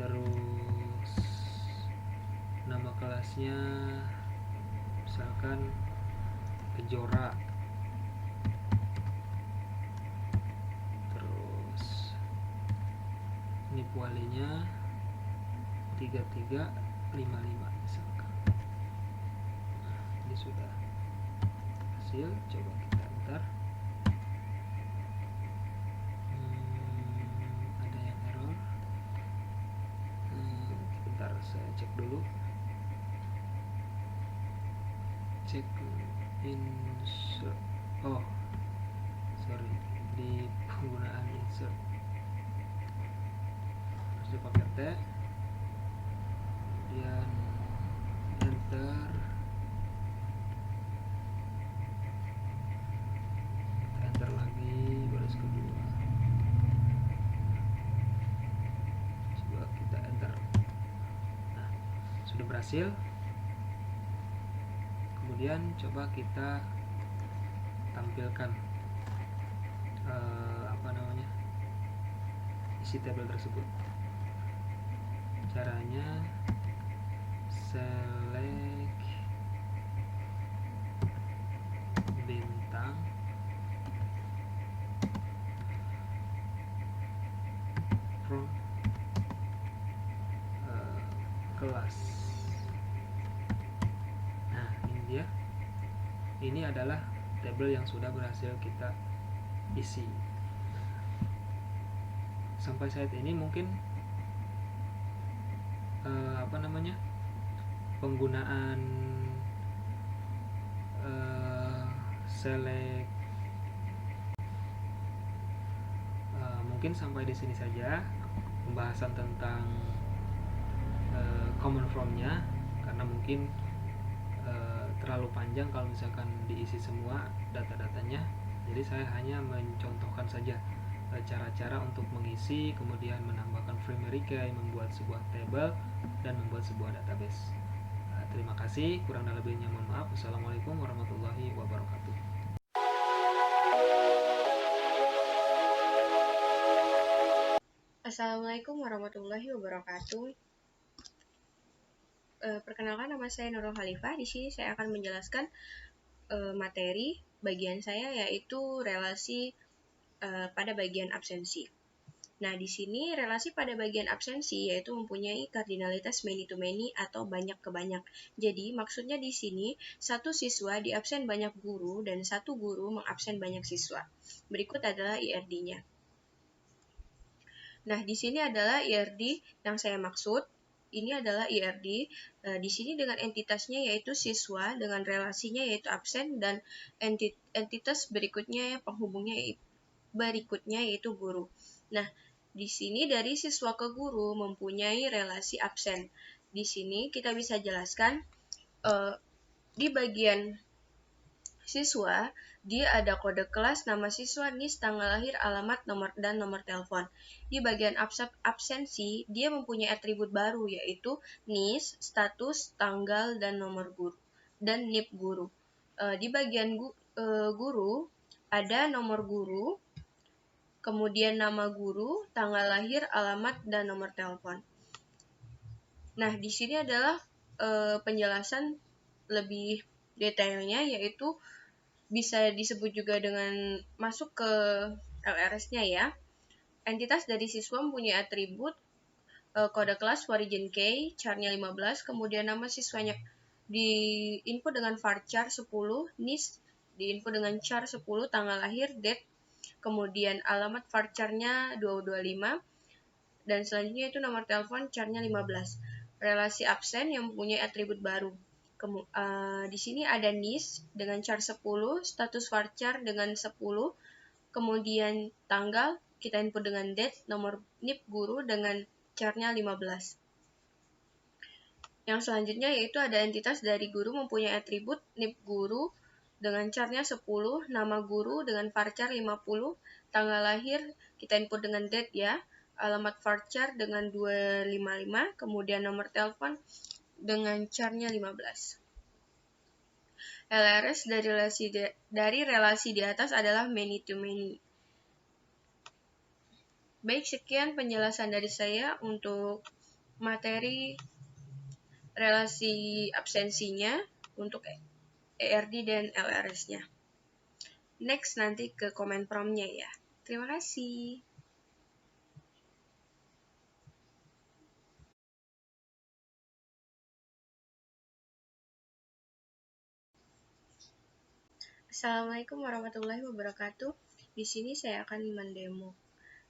Terus nama kelasnya misalkan Kejora. Terus ini walinya 3355 misalkan. Nah, ini sudah hasil. Coba kita enter. Ada yang error. Bentar, saya cek dulu. Cek insert. Di penggunaan insert harus dipakai T. Kemudian enter. Kita enter lagi baris kedua. Coba kita enter. Nah, sudah berhasil. Kemudian coba kita tampilkan isi tabel tersebut. Caranya select bintang from kelas. Nah, ini dia. Ini adalah tabel yang sudah berhasil kita isi. Sampai saat ini mungkin penggunaan select mungkin sampai di sini saja pembahasan tentang command from-nya, karena mungkin terlalu panjang kalau misalkan diisi semua data-datanya. Jadi saya hanya mencontohkan saja cara-cara untuk mengisi, kemudian menambahkan primary key, membuat sebuah table, dan membuat sebuah database. Terima kasih, kurang dan lebihnya mohon maaf. Wassalamualaikum warahmatullahi wabarakatuh. Assalamualaikum warahmatullahi wabarakatuh. Perkenalkan, nama saya Nurul Khalifah. Di sini saya akan menjelaskan materi bagian saya, yaitu relasi pada bagian absensi. Nah, di sini relasi pada bagian absensi yaitu mempunyai kardinalitas many to many atau banyak ke banyak. Jadi, maksudnya di sini satu siswa diabsen banyak guru dan satu guru mengabsen banyak siswa. Berikut adalah IRD-nya. Nah, di sini adalah IRD yang saya maksud. Ini adalah IRD. Di sini dengan entitasnya yaitu siswa, dengan relasinya yaitu absen, dan entitas berikutnya penghubungnya berikutnya yaitu guru. Nah, di sini dari siswa ke guru mempunyai relasi absen. Di sini kita bisa jelaskan di bagian siswa, dia ada kode kelas, nama siswa, NIS, tanggal lahir, alamat, dan nomor telepon. Di bagian absensi, dia mempunyai atribut baru yaitu NIS, status, tanggal, dan nomor guru, dan NIP guru. Di bagian guru, ada nomor guru, kemudian nama guru, tanggal lahir, alamat, dan nomor telepon. Nah, di sini adalah penjelasan lebih detailnya, yaitu bisa disebut juga dengan masuk ke LRS-nya ya. Entitas dari siswa mempunyai atribut kode kelas origin key, char-nya 15, kemudian nama siswanya diinput dengan varchar 10, NIS diinput dengan char 10, tanggal lahir, date, kemudian alamat varchar-nya 225, dan selanjutnya itu nomor telepon char-nya 15. Relasi absen yang mempunyai atribut baru. Di sini ada NIS dengan char 10, status varchar dengan 10, kemudian tanggal kita input dengan date, nomor NIP guru dengan char-nya 15. Yang selanjutnya yaitu ada entitas dari guru mempunyai atribut NIP guru dengan char-nya 10, nama guru dengan varchar 50, tanggal lahir kita input dengan date ya, alamat varchar dengan 255, kemudian nomor telepon dengan char-nya 15. LRS dari relasi di atas adalah many to many. Baik, sekian penjelasan dari saya untuk materi relasi absensinya untuk ERD dan LRS-nya. Next nanti ke komen prompt-nya ya. Terima kasih. Assalamualaikum warahmatullahi wabarakatuh. Di sini saya akan mendemo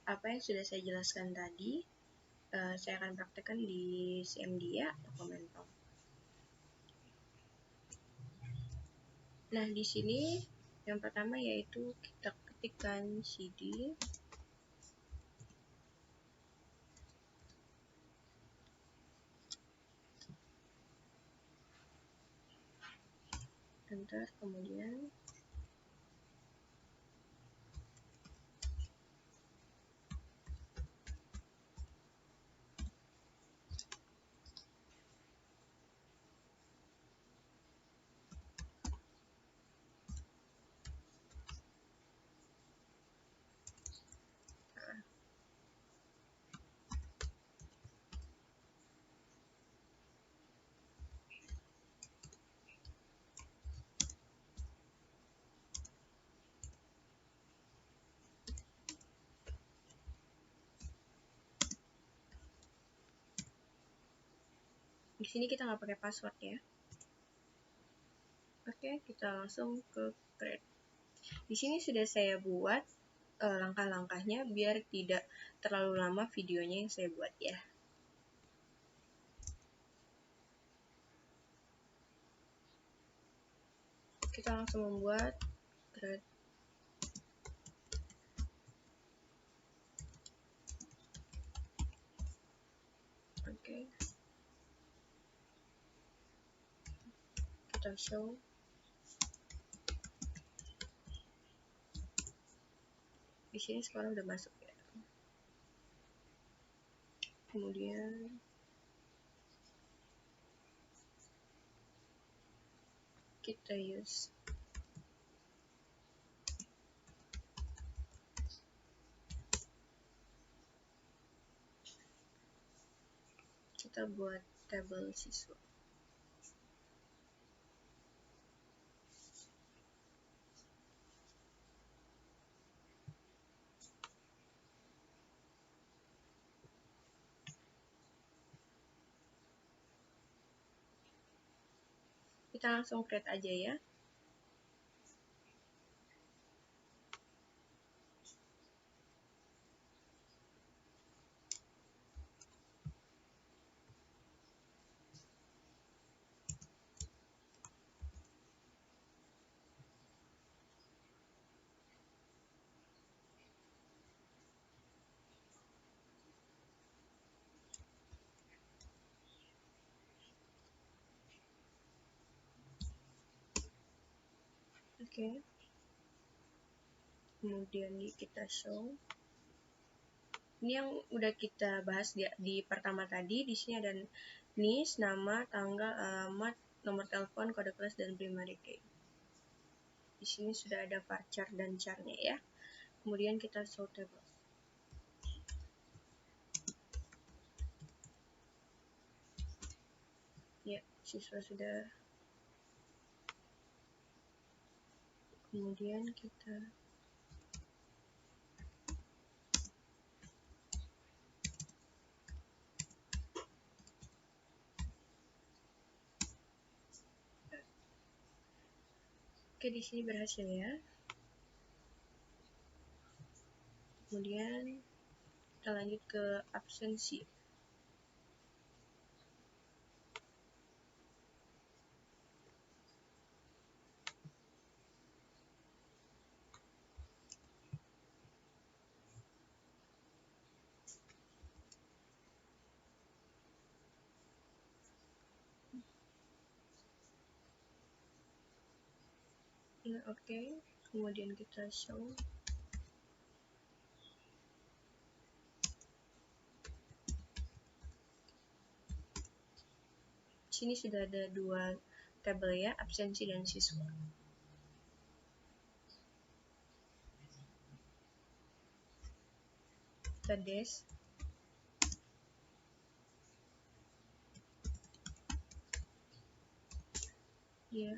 apa yang sudah saya jelaskan tadi. Saya akan praktekkan di CMD ya, atau komen prompt. Nah, di sini yang pertama yaitu kita ketikkan CD enter, kemudian di sini kita nggak pakai password ya. Oke, kita langsung ke create. Di sini sudah saya buat langkah-langkahnya biar tidak terlalu lama videonya yang saya buat ya. Kita langsung membuat create. Oke. Kita show. Di sini sekarang udah masuk ya. Kemudian kita use kita buat tabel siswa. Kita langsung create aja ya. Oke. Kemudian kita show. Ini yang udah kita bahas di pertama tadi. Di sini ada NIS, nama, tanggal, alamat, nomor telepon, kode kelas, dan primary key. Di sini sudah ada varchar dan charnya ya. Kemudian kita show table. Ya, siswa sudah. Kemudian kita Oke, di sini berhasil ya. Kemudian kita lanjut ke absensi. Ya, oke. Kemudian kita show. Sini sudah ada dua tabel ya, absensi dan siswa. Kita des. Ya.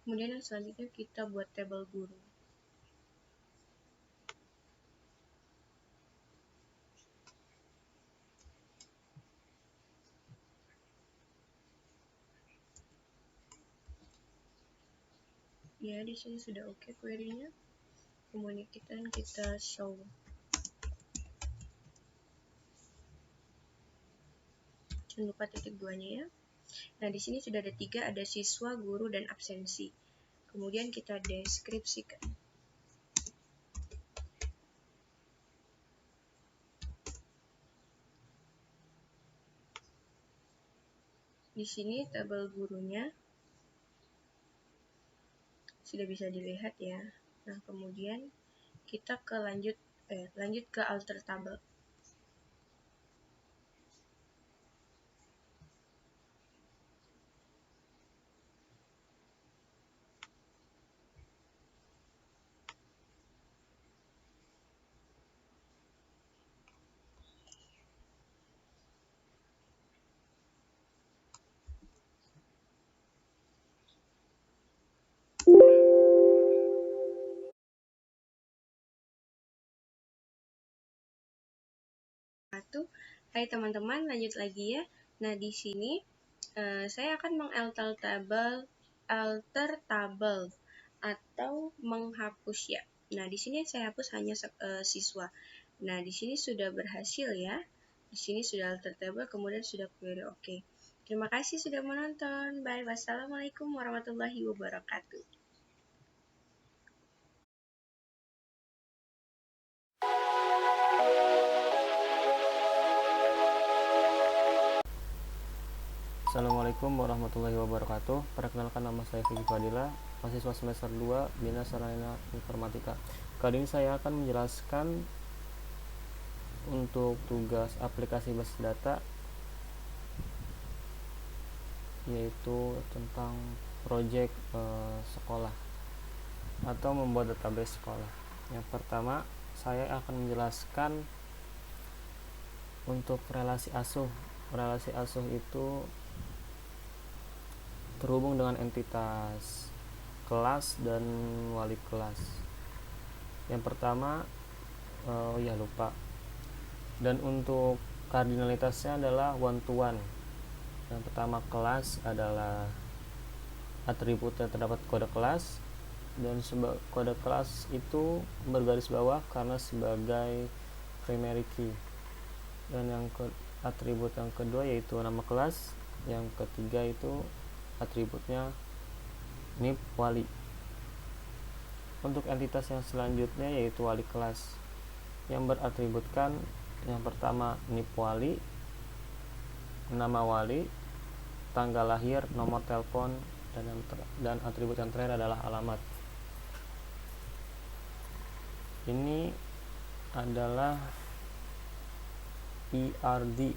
Kemudian yang selanjutnya kita buat tabel guru. Ya, di sini sudah oke query-nya. Kemudian kita show. Jangan lupa titik 2-nya ya. Nah, di sini sudah ada 3, ada siswa, guru, dan absensi. Kemudian kita deskripsikan. Di sini tabel gurunya sudah bisa dilihat ya. Nah, kemudian kita lanjut ke alter tabel. Hai teman-teman, lanjut lagi ya. Nah, di sini saya akan mengalter tabel atau menghapus ya. Nah, di sini saya hapus hanya siswa. Nah, di sini sudah berhasil ya. Di sini sudah alter tabel, kemudian sudah query oke. Terima kasih sudah menonton. Bye. Wassalamualaikum warahmatullahi wabarakatuh. Assalamualaikum warahmatullahi wabarakatuh. Perkenalkan, nama saya Vicky Fadila, mahasiswa semester 2 Bina Sarana Informatika. Kali ini saya akan menjelaskan untuk tugas aplikasi basis data, yaitu tentang proyek sekolah atau membuat database sekolah. Yang pertama, saya akan menjelaskan untuk relasi asuh. Relasi asuh itu terhubung dengan entitas kelas dan wali kelas. Yang pertama, lupa. Dan untuk kardinalitasnya adalah one to one. Yang pertama, kelas adalah atributnya terdapat kode kelas, dan kode kelas itu bergaris bawah karena sebagai primary key. Dan atribut yang kedua yaitu nama kelas. Yang ketiga itu atributnya NIP wali. Untuk entitas yang selanjutnya yaitu wali kelas, yang beratributkan Yang pertama NIP wali, nama wali, tanggal lahir, nomor telepon, dan atribut yang terakhir adalah alamat. Ini adalah ERD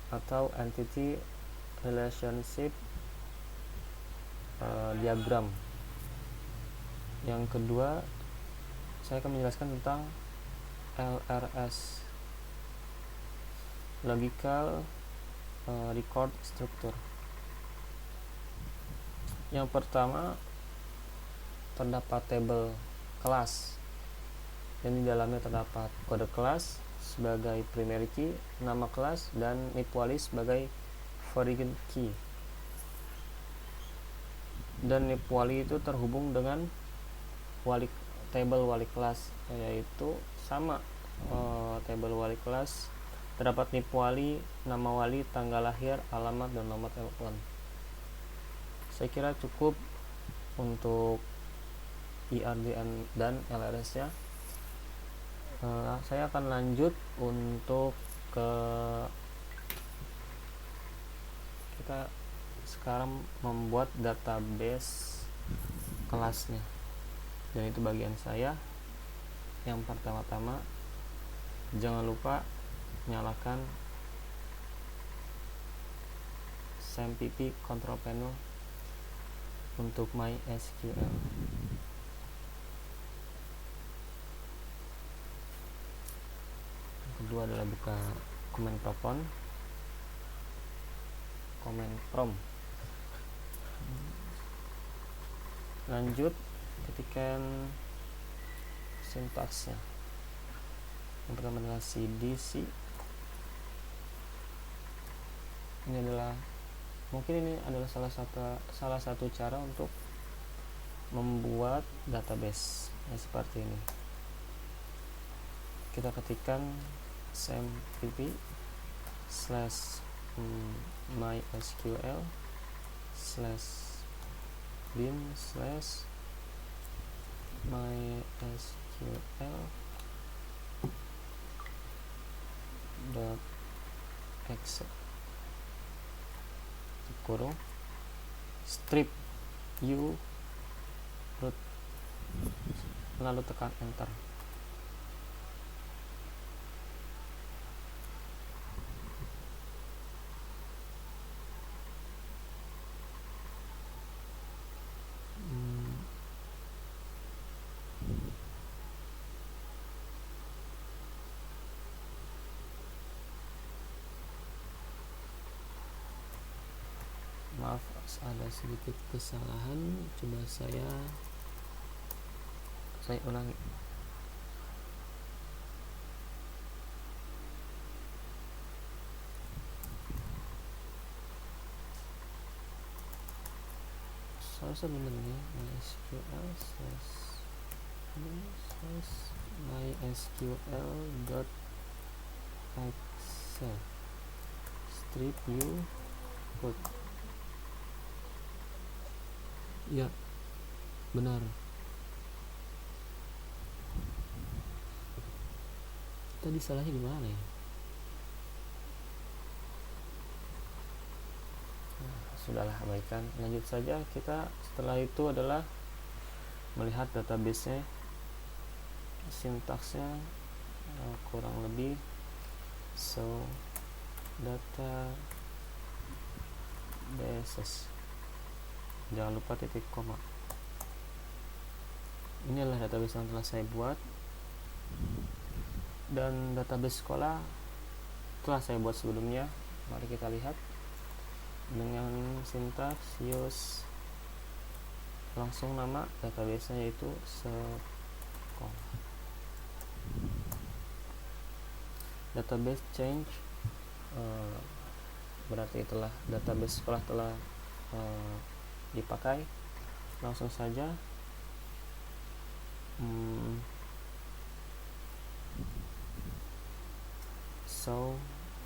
atau Entity Relationship Diagram. Yang kedua, saya akan menjelaskan tentang LRS, Logical Record Structure. Yang pertama, terdapat tabel kelas, dan di dalamnya terdapat kode kelas sebagai primary key, nama kelas, dan NIP wali sebagai foreign key. Dan NIP wali itu terhubung dengan table wali kelas, yaitu sama table wali kelas terdapat NIP wali, nama wali, tanggal lahir, alamat, dan nomor telepon. Saya kira cukup untuk ERD dan LRS nya. Saya akan lanjut untuk kita sekarang membuat database kelasnya, dan itu bagian saya. Yang pertama-tama, jangan lupa nyalakan SAMPP control panel untuk MySQL. Kedua adalah buka command prompt. Lanjut, ketikkan sintaksnya. Yang pertama adalah cdc. Ini adalah salah satu cara untuk membuat database seperti ini. Kita ketikkan sampp /mysql /bin /mysql .exe kurung strip u root, lalu tekan enter. Maaf, ada sedikit kesalahan. Coba saya ulangi. Sebenarnya mysql.exe strip u root. Ya, benar. Tadi salahnya di mana ya? Sudahlah, abaikan. Lanjut saja. Kita setelah itu adalah melihat database-nya, sintaksnya kurang lebih. So databases, jangan lupa titik koma. Ini adalah database yang telah saya buat, dan database sekolah telah saya buat sebelumnya. Mari kita lihat dengan sintaks use langsung nama database-nya, yaitu sekolah. Database change berarti itulah database sekolah telah dipakai. Langsung saja so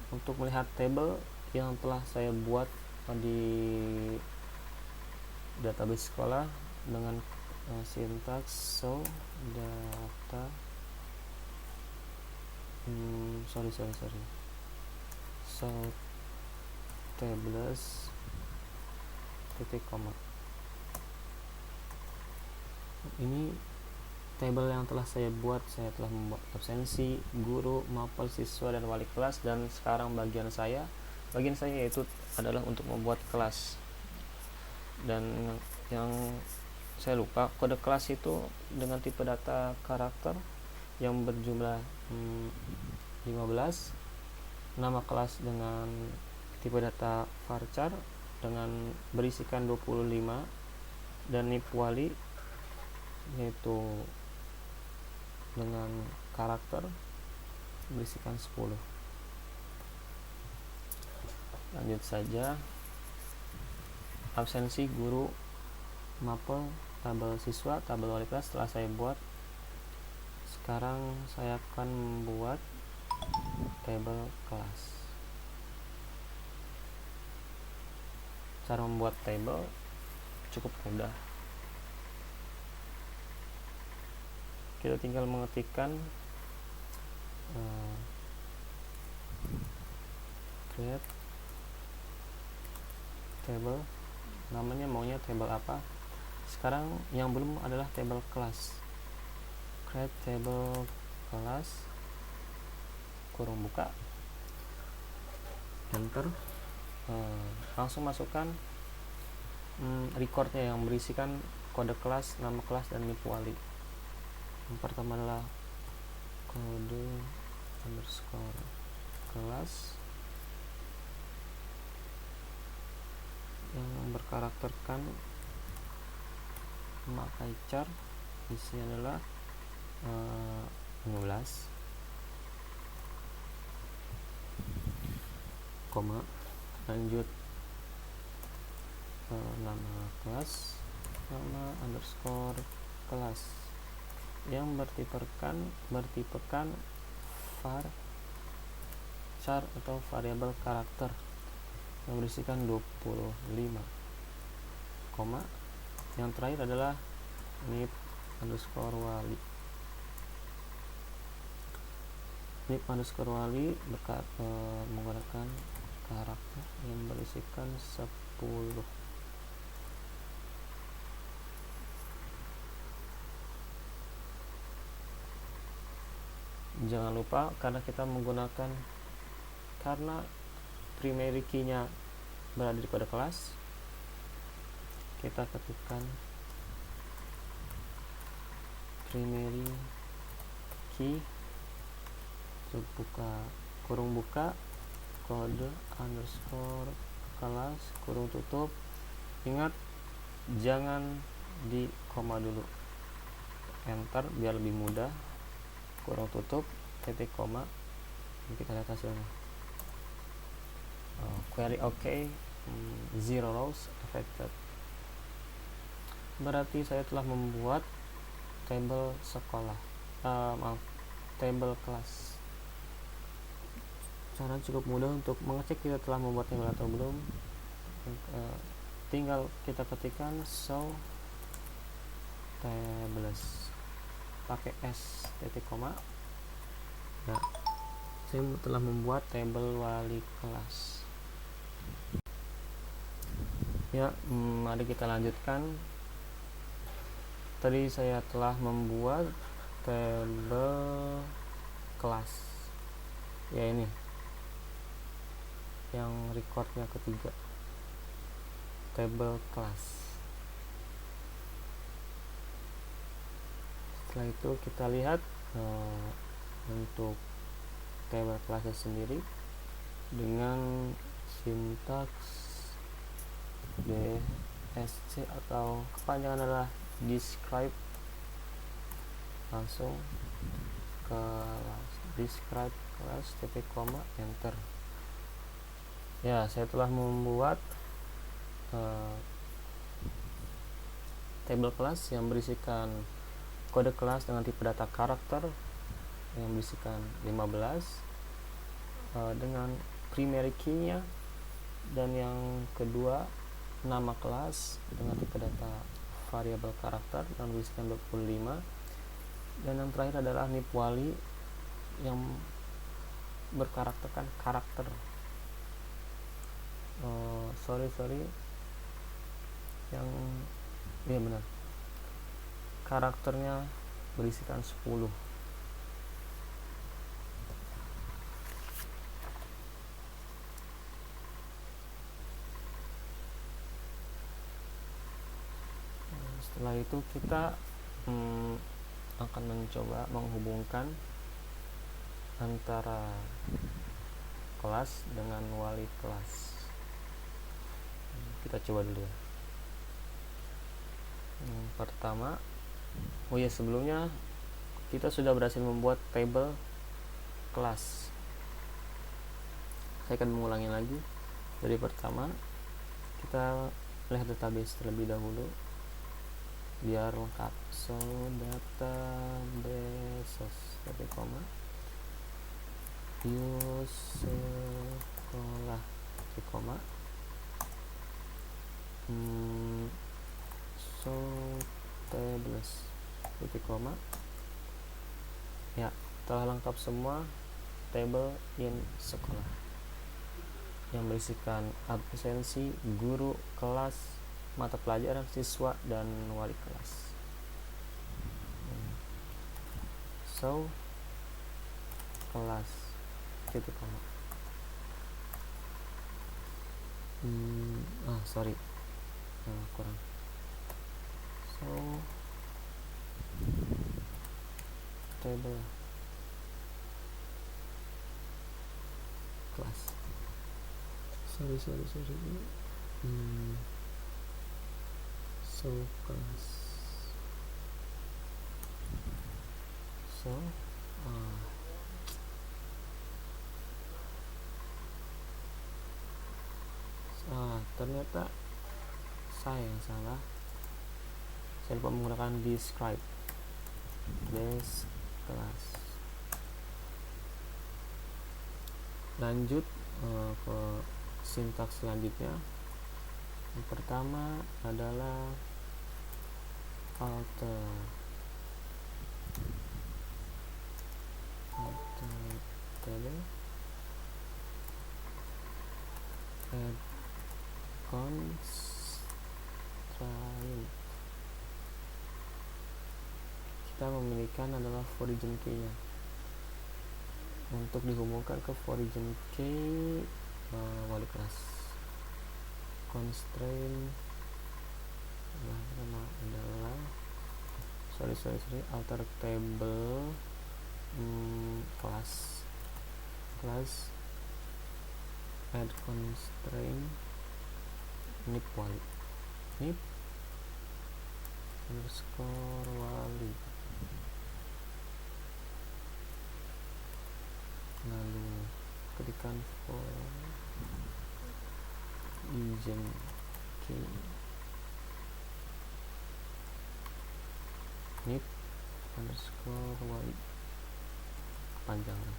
untuk melihat table yang telah saya buat di database sekolah dengan sintaks so data sorry cell tables titik koma. Ini table yang telah saya buat. Saya telah membuat absensi, guru, mapel, siswa, dan wali kelas. Dan sekarang bagian saya yaitu adalah untuk membuat kelas. Dan yang saya lupa, kode kelas itu dengan tipe data karakter yang berjumlah 15, nama kelas dengan tipe data varchar dengan berisikan 25, dan nip wali yaitu dengan karakter berisikan 10. Lanjut saja. Absensi, guru, mapel, tabel siswa, tabel wali kelas telah saya buat. Sekarang saya akan membuat tabel kelas. Cara membuat tabel cukup mudah. Kita tinggal mengetikkan create table, namanya maunya table apa. Sekarang yang belum adalah table kelas. Create table kelas, kurung buka, enter. Langsung masukkan recordnya yang berisikan kode kelas, nama kelas, dan nip wali. Yang pertama adalah kode underscore kelas yang berkarakterkan memakai char, isinya adalah 15, koma. Lanjut nama kelas, nama underscore kelas yang bertipekan var char atau variabel karakter yang berisikan 25, koma. Yang terakhir adalah nip underscore wali. Nip underscore wali menggunakan karakter yang berisikan 10. Jangan lupa, karena primary key-nya berada di kode kelas, kita ketikkan primary key kurung buka kode underscore kelas kurung tutup. Ingat, jangan di koma dulu, enter biar lebih mudah, kurung tutup titik koma. Kita lihat hasilnya. Query OK, 0 rows affected. Berarti saya telah membuat tabel tabel kelas. Cara cukup mudah untuk mengecek kita telah membuat tabel atau belum. Tinggal kita ketikkan show tables pakai s titik koma. Nah, saya telah membuat tabel wali kelas. Ya, mari kita lanjutkan. Tadi saya telah membuat tabel kelas, ya ini yang recordnya ketiga, tabel kelas. Setelah itu kita lihat untuk tabel kelasnya sendiri dengan sintaks DSC atau kepanjangan adalah describe. Langsung kelas, describe kelas titik koma, enter. Ya, saya telah membuat tabel kelas yang berisikan kode kelas dengan tipe data karakter yang berisikan 15 dengan primary key-nya, dan yang kedua nama kelas dengan tipe data variabel karakter yang berisikan 25, dan yang terakhir adalah nip wali yang berkarakterkan karakter. Sorry yang benar, karakternya berisikan 10. Setelah itu kita akan mencoba menghubungkan antara kelas dengan wali kelas. Kita coba dulu ya. Pertama, sebelumnya kita sudah berhasil membuat table kelas. Saya akan mengulangi lagi. Dari pertama, kita lihat database terlebih dahulu biar lengkap. So database titik koma view sekolah titik koma so tables titik koma. Ya, telah lengkap semua table in sekolah yang berisikan absensi, guru, kelas, mata pelajaran, siswa, dan wali kelas. So kelas titik koma. Kurang. So table kelas. Sorry. So kelas. Ternyata saya yang salah. Saya lupa menggunakan describe base kelas. Lanjut ke sintaks selanjutnya. Yang pertama adalah alter table, add constraint. Kita memilihkan adalah origin key nya untuk dihubungkan ke origin key wali kelas. Constraint adalah alter table kelas add constraint nip wali, nip underscore wali, lalu ketikkan origin key nip underscore wali kepanjangan.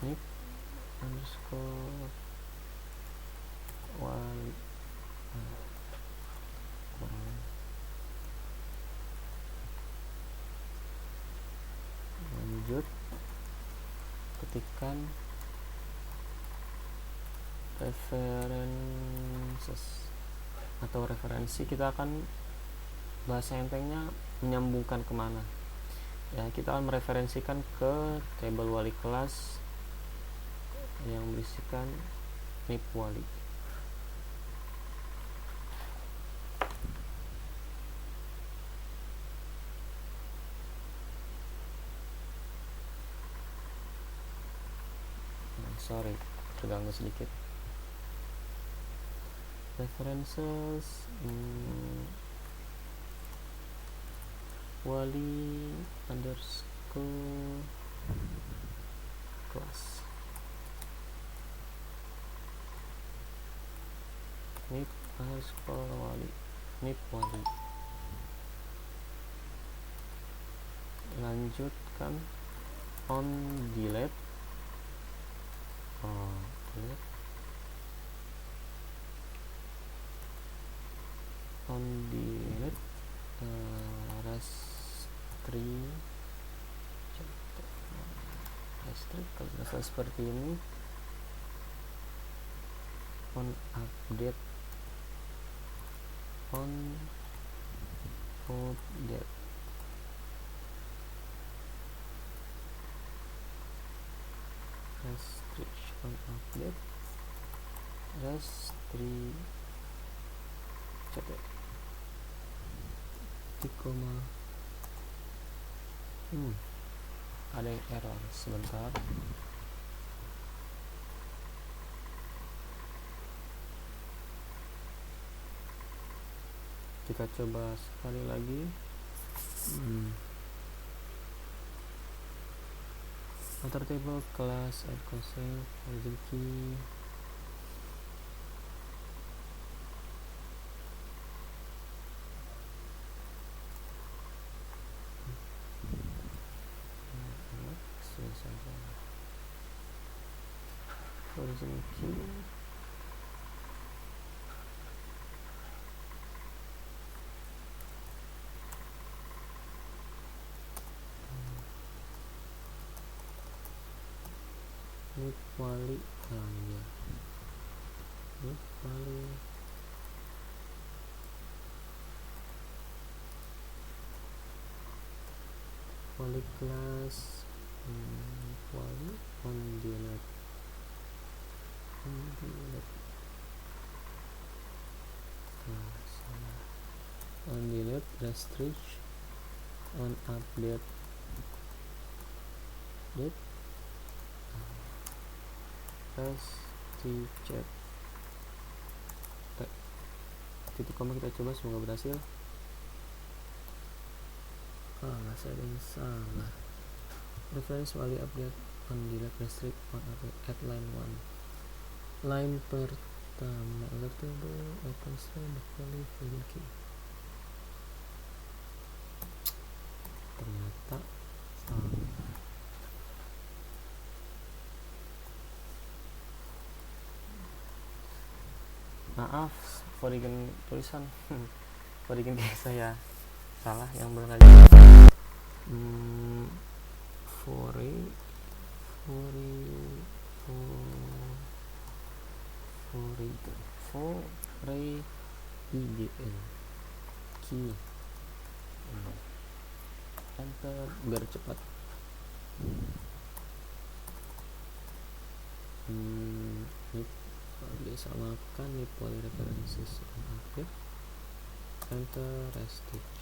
Nip underscore wali lanjut ketikkan references atau referensi. Kita akan bahasa entengnya menyambungkan kemana ya, kita akan mereferensikan ke table wali kelas yang berisikan nip wali. Sorry, terganggu sedikit. References wali underscore kelas nip underscore wali nip wali. Lanjutkan on delete restrict. Kalau sudah seperti ini, on update restriction update ada yang error sebentar. Kita coba sekali lagi. Outer table class add cosine origin key. Origin key. Nip wali wali kelas wali on delete restrict on update chat titik koma. Kita coba, semoga berhasil. Masih ada yang salah. Reference wali update on delete restrict on update at line 1. Line pertama table open the wali key. Ternyata salah. Maaf, foregen tulisan foregen saya salah. Yang benar aja IGN key. Enter biar cepat. Disamakan nih poly references update. Enter restrict.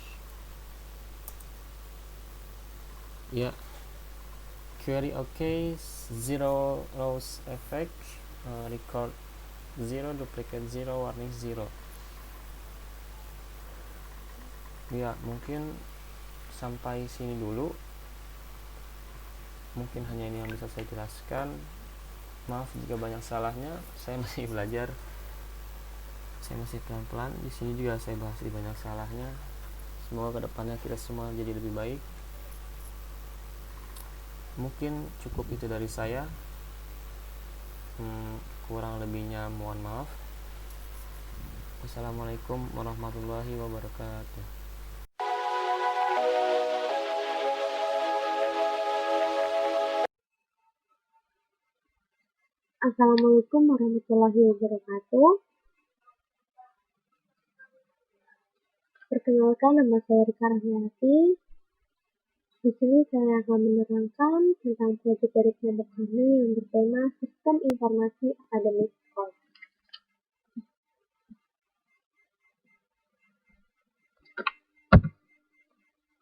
Ya, query okay, zero rows effect, record 0, duplicate 0, warning 0. Ya, mungkin sampai sini dulu. Mungkin hanya ini yang bisa saya jelaskan. Maaf jika banyak salahnya, saya masih belajar. Saya masih pelan-pelan. Di sini juga saya bahas banyak salahnya. Semoga kedepannya kita semua jadi lebih baik. Mungkin cukup itu dari saya. Kurang lebihnya mohon maaf. Wassalamualaikum warahmatullahi wabarakatuh. Assalamualaikum warahmatullahi wabarakatuh. Perkenalkan, nama saya Rika Rahmiati. Di sini saya akan menerangkan tentang proyek dari kelompok kami yang bertema Sistem Informasi Akademik Sekolah.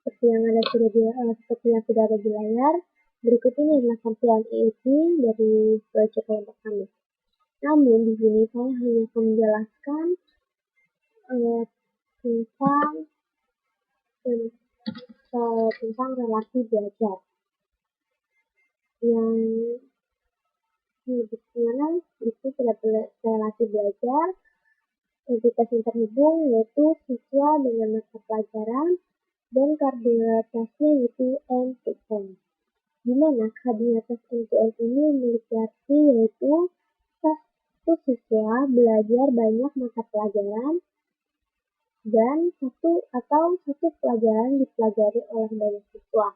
Seperti yang sudah ada di layar, berikut ini adalah tampilan EAP dari proyek kelompok kami. Namun di sini saya hanya akan menjelaskan tentang relasi belajar. Yang dimana itu tidak relasi belajar, entitas yang terhubung yaitu siswa dengan mata pelajaran dan koordinatasnya yaitu end-to-end. Di mana koordinatas end-to-end ini memiliki arti yaitu satu siswa belajar banyak mata pelajaran dan satu pelajaran dipelajari oleh banyak siswa.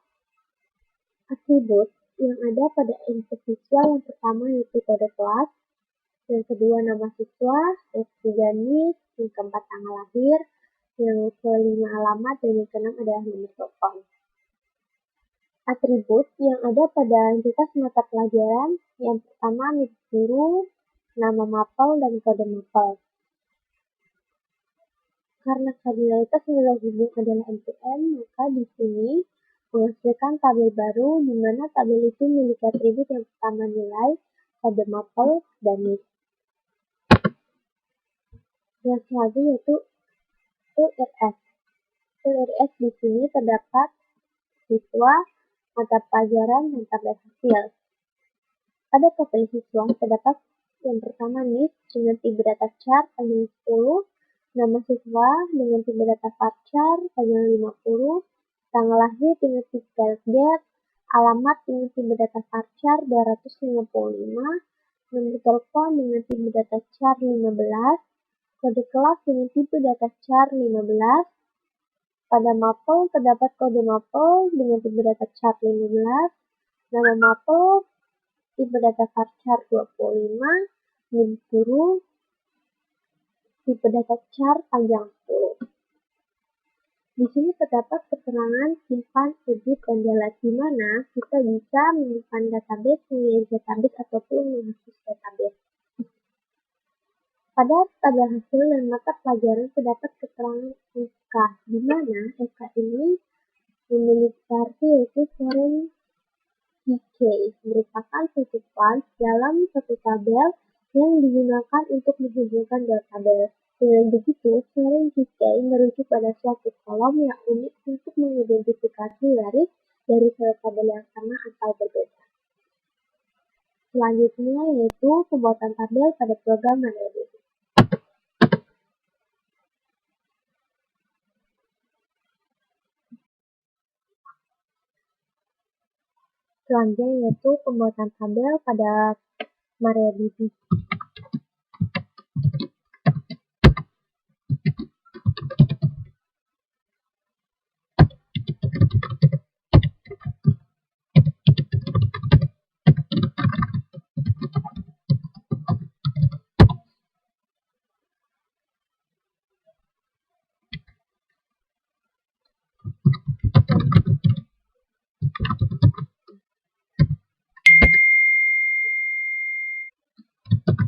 Atribut yang ada pada input siswa yang pertama yaitu kode kelas, yang kedua nama siswa, yang ketiga NIS, yang keempat tanggal lahir, yang kelima alamat, dan yang keenam adalah nomor telepon. Atribut yang ada pada entitas mata pelajaran yang pertama NIS guru, nama mapel, dan kode mapel. Karena kardinalitas nilai hubung adalah M2M, maka di sini menghasilkan tabel baru di mana tabel itu memiliki atribut yang pertama nilai, kode mapel, dan NIS. Yang selanjutnya yaitu URS. URS di sini terdapat siswa, mata pelajaran, dan tabel hasil. Pada tabel siswa terdapat yang pertama NIS dengan tipe data chart panjang 10, nama siswa dengan tipe data varchar panjang 50, tanggal lahir dengan tipe gap, alamat dengan tipe data varchar 255, nomor telepon dengan tipe data chart 15, kode kelas dengan tipe data chart 15. Pada mapel terdapat kode mapel dengan tipe data chart 15, nama mapel, tipe data varchar 25, NIM guru, tipe data chart panjang 10. Di sini terdapat keterangan simpan, edit, dan delete di mana kita bisa menyimpan database, mengirim database, ataupun menghapus database. Pada tabel hasil dan mata pelajaran terdapat keterangan EK, di mana EK ini memiliki arti yaitu foreign key, merupakan suatu file dalam satu tabel yang digunakan untuk menghubungkan dua tabel. Dengan begitu, foreign key merujuk pada suatu kolom yang unik untuk mengidentifikasi garis dari satu tabel yang sama atau berbeda. Selanjutnya yaitu pembuatan tabel pada program MariaDB. Selanjutnya yaitu pembuatan tabel pada MariaDB.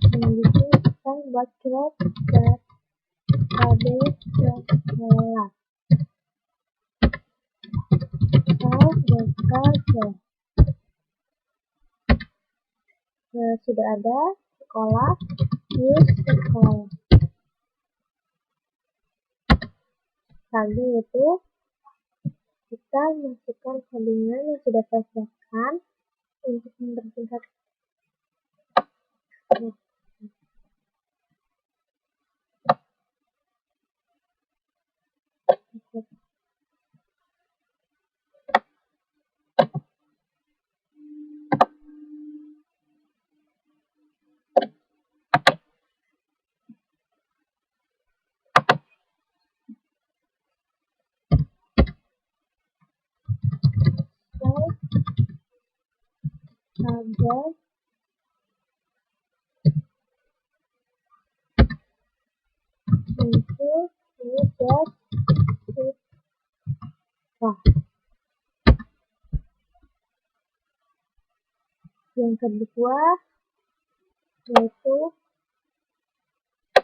Selanjutnya kita buat create database kelas. Sudah ada sekolah, use sekolah. Selanjutnya itu kita masukkan codingan yang sudah saya siapkan untuk mempersingkat. Tabel untuk dot siswa. Yang kedua yaitu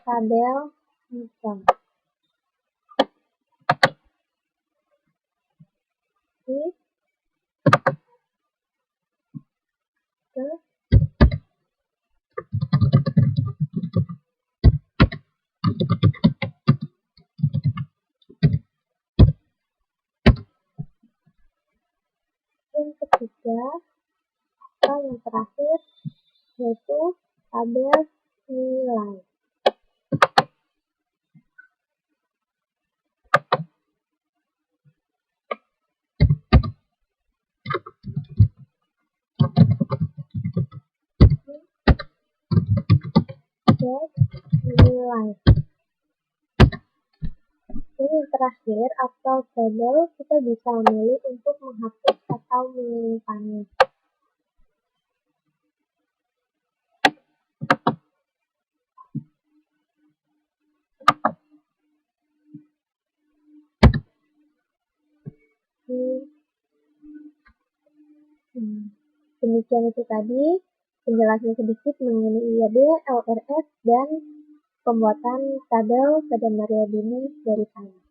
tabel hitam. Yang ketiga atau yang terakhir yaitu tabel nilai. Nilai. Dan yang terakhir atau tabel kita bisa memilih untuk menghapus atau menyimpannya. demikian itu tadi penjelasan sedikit mengenai IAD, LRF, dan pembuatan tabel pada variabelnya dari saya.